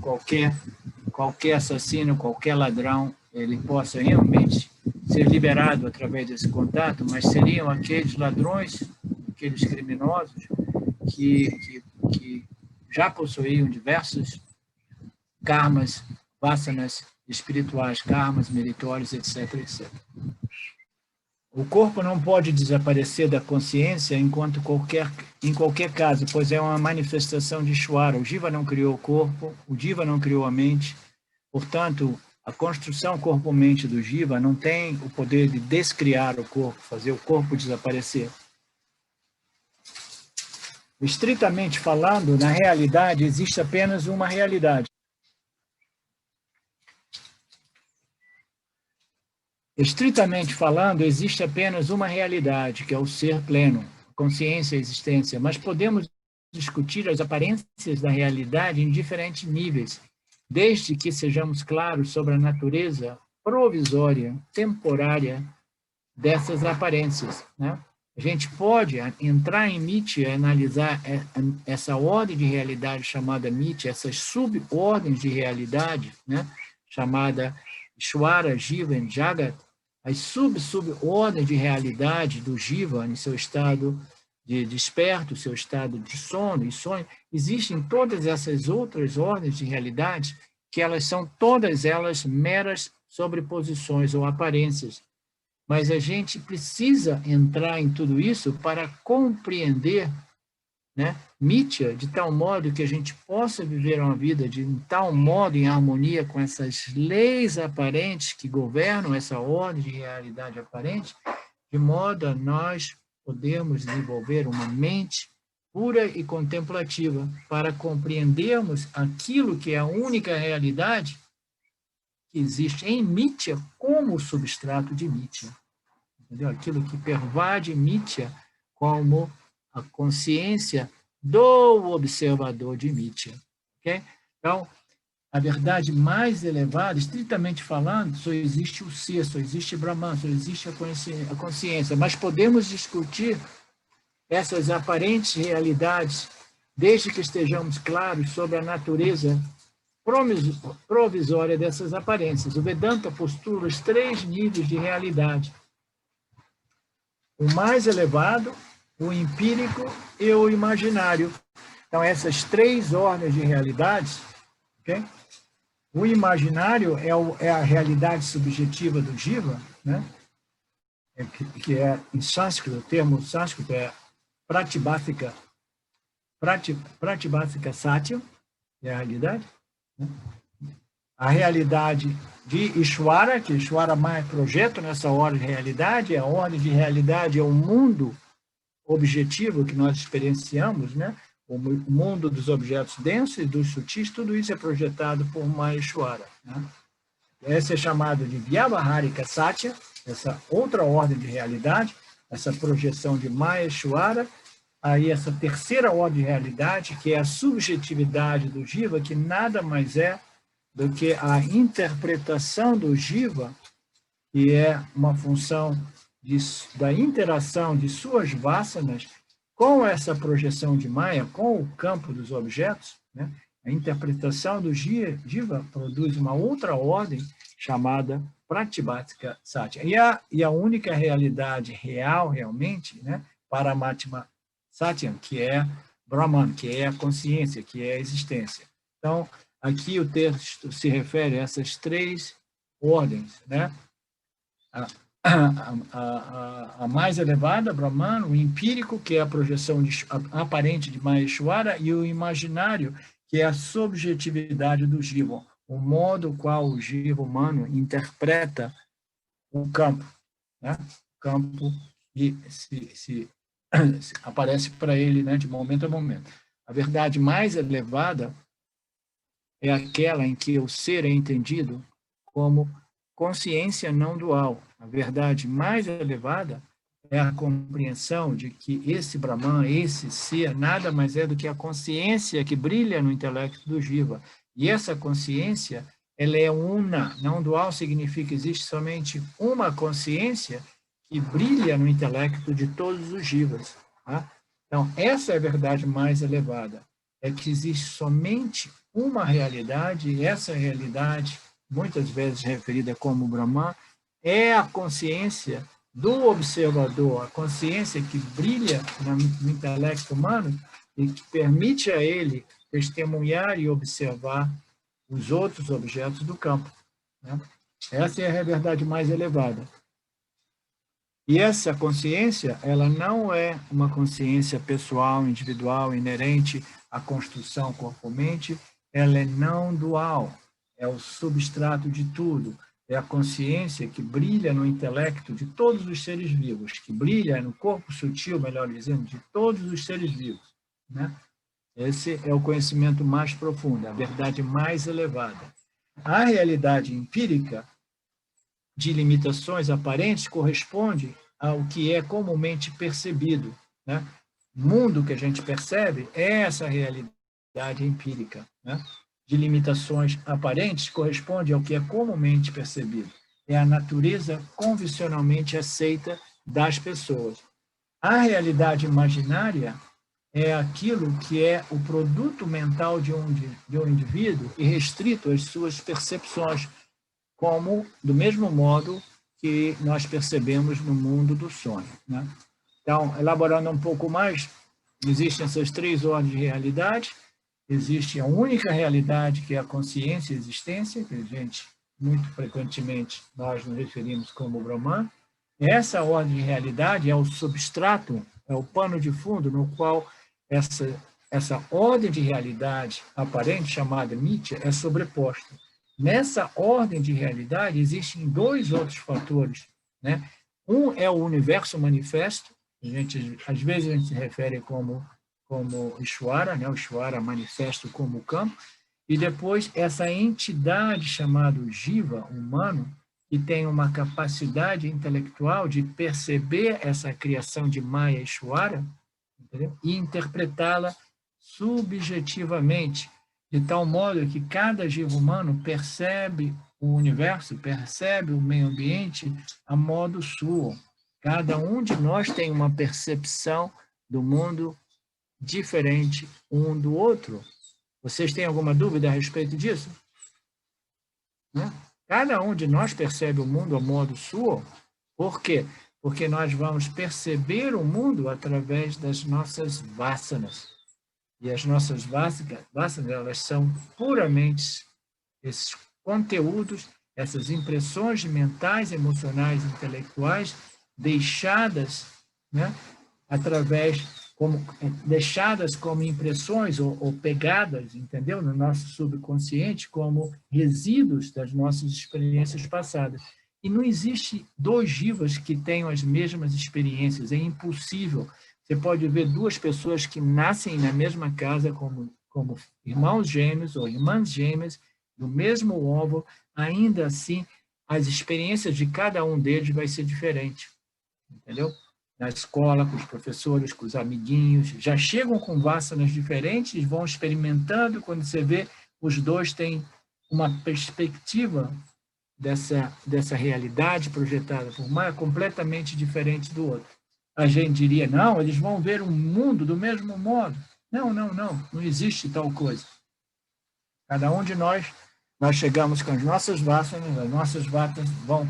qualquer assassino, qualquer ladrão, ele possa realmente ser liberado através desse contato, mas seriam aqueles ladrões, aqueles criminosos que já possuíam diversos karmas, vasanas espirituais, karmas meritórios, etc, etc. O corpo não pode desaparecer da consciência em qualquer caso, pois é uma manifestação de Ishvara. O Jiva não criou o corpo, o Jiva não criou a mente. Portanto, a construção corpo-mente do Jiva não tem o poder de descriar o corpo, fazer o corpo desaparecer. Estritamente falando, na realidade, existe apenas uma realidade. Estritamente falando, existe apenas uma realidade, que é o ser pleno, consciência e existência, mas podemos discutir as aparências da realidade em diferentes níveis, desde que sejamos claros sobre a natureza provisória, temporária dessas aparências, né? A gente pode entrar em Nietzsche e analisar essa ordem de realidade chamada Nietzsche, essas subordens de realidade, né? Chamada Ishvara, Jiva e Jagat, as subordens de realidade do Jiva em seu estado de desperto, seu estado de sono e sonho. Existem todas essas outras ordens de realidade que elas são todas elas meras sobreposições ou aparências. Mas a gente precisa entrar em tudo isso para compreender, né, Mithya, de tal modo que a gente possa viver uma vida de tal modo em harmonia com essas leis aparentes que governam essa ordem de realidade aparente, de modo a nós podermos desenvolver uma mente pura e contemplativa para compreendermos aquilo que é a única realidade que existe em Mithya como o substrato de Mithya. Entendeu? Aquilo que pervade Mithya como a consciência do observador de Mithya. Okay? Então, a verdade mais elevada, estritamente falando, só existe o ser, só existe Brahman, só existe a consciência. Mas podemos discutir essas aparentes realidades desde que estejamos claros sobre a natureza provisória dessas aparências. O Vedanta postula os 3 níveis de realidade: o mais elevado, o empírico e o imaginário. Então, essas 3 ordens de realidades, okay? O imaginário é a realidade subjetiva do Jiva, né? Que é, em sânscrito, o termo sânscrito é Pratibhasika Satya, é a realidade, né? A realidade de Ishvara, que Ishvara mais projeta nessa ordem de realidade, a ordem de realidade é o mundo objetivo que nós experienciamos, né? O mundo dos objetos densos e dos sutis, tudo isso é projetado por Maheshwara, né? Essa é chamada de Vyavaharika Satya, essa outra ordem de realidade, essa projeção de Maheshwara. Aí essa terceira ordem de realidade, que é a subjetividade do Jiva, que nada mais é do que a interpretação do Jiva, que é uma função da interação de suas vasanas com essa projeção de Maya, com o campo dos objetos, né? A interpretação do Jiva produz uma outra ordem chamada Pratibhasika Satya. E a única realidade real, realmente, né? Paramatma Satyam, que é Brahman, que é a consciência, que é a existência. Então, aqui o texto se refere a essas 3 ordens, né? A mais elevada, Brahman, o empírico, que é a projeção aparente de Maheshwara, e o imaginário, que é a subjetividade do Jiva, o modo qual o Jiva humano interpreta o campo, né? O campo que se aparece para ele, né, de momento a momento. A verdade mais elevada é aquela em que o ser é entendido como consciência não dual. A verdade mais elevada é a compreensão de que esse Brahman, esse ser, nada mais é do que a consciência que brilha no intelecto do Jiva. E essa consciência, ela é una. Não dual significa que existe somente uma consciência que brilha no intelecto de todos os Jivas. Tá? Então, essa é a verdade mais elevada. É que existe somente uma realidade, e essa realidade, muitas vezes referida como Brahman, é a consciência do observador, a consciência que brilha no intelecto humano e que permite a ele testemunhar e observar os outros objetos do campo, né? Essa é a verdade mais elevada. E essa consciência, ela não é uma consciência pessoal, individual, inerente à construção corpo-mente, ela é não dual, é o substrato de tudo, é a consciência que brilha no intelecto de todos os seres vivos, que brilha no corpo sutil, melhor dizendo, de todos os seres vivos, né? Esse é o conhecimento mais profundo, a verdade mais elevada. A realidade empírica de limitações aparentes corresponde ao que é comumente percebido, né? O mundo que a gente percebe é essa realidade empírica, né? De limitações aparentes corresponde ao que é comumente percebido. É a natureza convencionalmente aceita das pessoas. A realidade imaginária é aquilo que é o produto mental de um indivíduo e restrito às suas percepções, como do mesmo modo que nós percebemos no mundo do sonho, né? Então, elaborando um pouco mais, existem essas três ordens de realidade. Existe a única realidade, que é a consciência e a existência, que a gente, muito frequentemente, nós nos referimos como Brahman. Essa ordem de realidade é o substrato, é o pano de fundo no qual essa ordem de realidade aparente, chamada Mithya, é sobreposta. Nessa ordem de realidade existem dois outros fatores, né? Um é o universo manifesto, às vezes a gente se refere como Ishvara, né? O Ishvara manifesto como campo, e depois essa entidade chamada Jiva, humano, que tem uma capacidade intelectual de perceber essa criação de Maya Ishvara, entendeu? E interpretá-la subjetivamente, de tal modo que cada jiva humano percebe o universo, percebe o meio ambiente a modo suo. Cada um de nós tem uma percepção do mundo diferente um do outro. Vocês têm alguma dúvida a respeito disso? Né? Cada um de nós percebe o mundo a modo suo. Por quê? Porque nós vamos perceber o mundo através das nossas vasanas. E as nossas vasanas, elas são puramente esses conteúdos, essas impressões mentais, emocionais, intelectuais, deixadas, né, deixadas como impressões ou pegadas, entendeu? No nosso subconsciente, como resíduos das nossas experiências passadas. E não existe dois jivas que tenham as mesmas experiências, é impossível. Você pode ver duas pessoas que nascem na mesma casa como irmãos gêmeos ou irmãs gêmeas, do mesmo óvulo, ainda assim, as experiências de cada um deles vai ser diferente, entendeu? Na escola, com os professores, com os amiguinhos, já chegam com vasanas diferentes, vão experimentando, quando você vê, os dois têm uma perspectiva dessa realidade projetada por Maya completamente diferente do outro. A gente diria, não, eles vão ver um mundo do mesmo modo. Não existe tal coisa. Cada um de nós chegamos com as nossas vasanas vão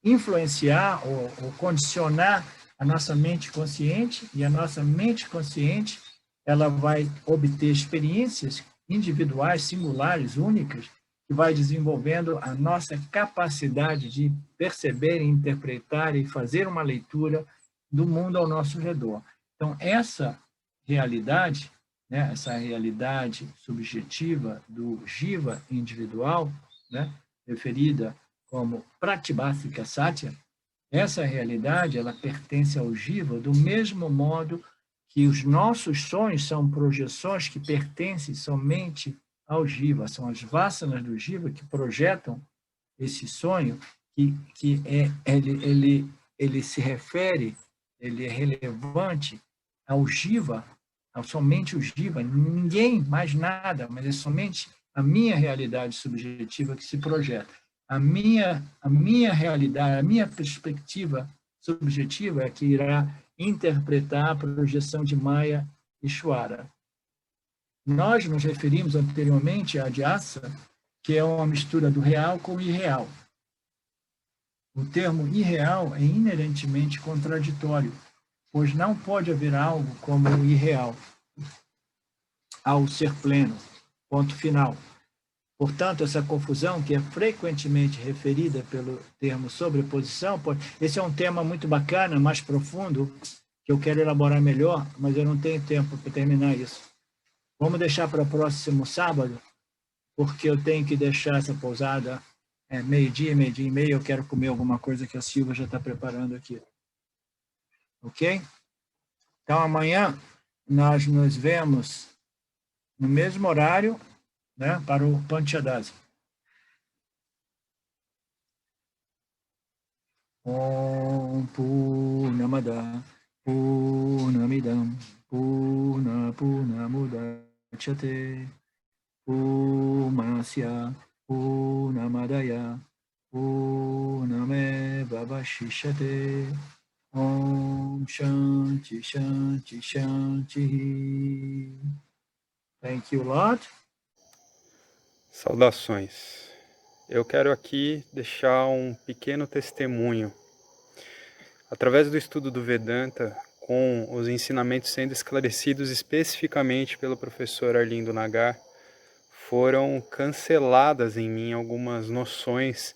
influenciar ou condicionar a nossa mente consciente, e a nossa mente consciente ela vai obter experiências individuais, singulares, únicas, que vai desenvolvendo a nossa capacidade de perceber, interpretar e fazer uma leitura do mundo ao nosso redor. Então, essa realidade, né, essa realidade subjetiva do jiva individual, né, referida como Pratibhasika Satya, essa realidade ela pertence ao jiva do mesmo modo que os nossos sonhos são projeções que pertencem somente ao jiva, são as vasanas do jiva que projetam esse sonho, ele se refere, ele é relevante ao jiva, somente o jiva, ninguém, mais nada, mas é somente a minha realidade subjetiva que se projeta. A minha realidade, a minha perspectiva subjetiva é que irá interpretar a projeção de Maya Ishvara. Nós nos referimos anteriormente a Adhyasa, que é uma mistura do real com o irreal. O termo irreal é inerentemente contraditório, pois não pode haver algo como o irreal ao ser pleno, ponto final. Portanto, essa confusão, que é frequentemente referida pelo termo sobreposição, esse é um tema muito bacana, mais profundo, que eu quero elaborar melhor, mas eu não tenho tempo para terminar isso. Vamos deixar para o próximo sábado, porque eu tenho que deixar essa pousada meio-dia e meia, eu quero comer alguma coisa que a Silvia já está preparando aqui. Ok? Então, amanhã nós nos vemos no mesmo horário, né, para o Panchadasi. Om Purnamada Purnamidam Purnamudachyate Purnasya Purnamadaya Purnameva Vashishyate. Om Shanti Shanti Shanti. Thank you, Lord. Saudações. Eu quero aqui deixar um pequeno testemunho. Através do estudo do Vedanta, com os ensinamentos sendo esclarecidos especificamente pelo professor Arlindo Nagar, foram canceladas em mim algumas noções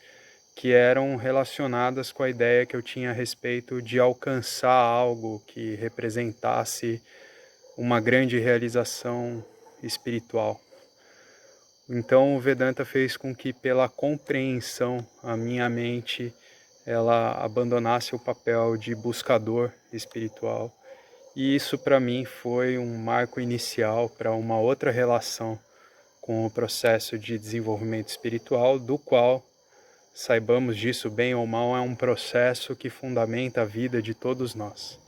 que eram relacionadas com a ideia que eu tinha a respeito de alcançar algo que representasse uma grande realização espiritual. Então o Vedanta fez com que, pela compreensão, a minha mente ela abandonasse o papel de buscador espiritual. E isso para mim foi um marco inicial para uma outra relação com o processo de desenvolvimento espiritual, do qual, saibamos disso bem ou mal, é um processo que fundamenta a vida de todos nós.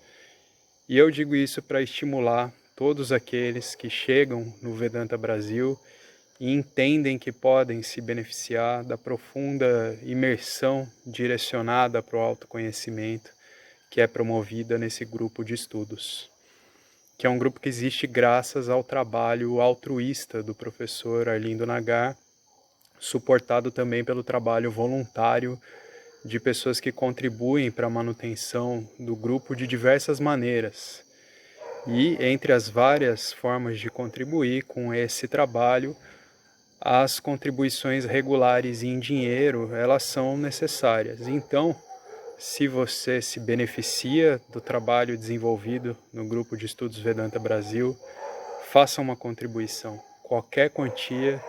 E eu digo isso para estimular todos aqueles que chegam no Vedanta Brasil e entendem que podem se beneficiar da profunda imersão direcionada para o autoconhecimento que é promovida nesse grupo de estudos, que é um grupo que existe graças ao trabalho altruísta do professor Arlindo Nagar, suportado também pelo trabalho voluntário de pessoas que contribuem para a manutenção do grupo de diversas maneiras. E entre as várias formas de contribuir com esse trabalho, as contribuições regulares em dinheiro, elas são necessárias. Então, se você se beneficia do trabalho desenvolvido no Grupo de Estudos Vedanta Brasil, faça uma contribuição. Qualquer quantia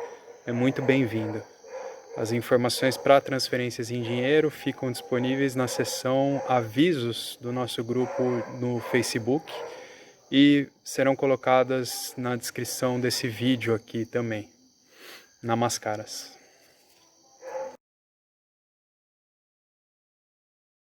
é muito bem-vinda. As informações para transferências em dinheiro ficam disponíveis na seção Avisos do nosso grupo no Facebook e serão colocadas na descrição desse vídeo aqui também. Namaskaras.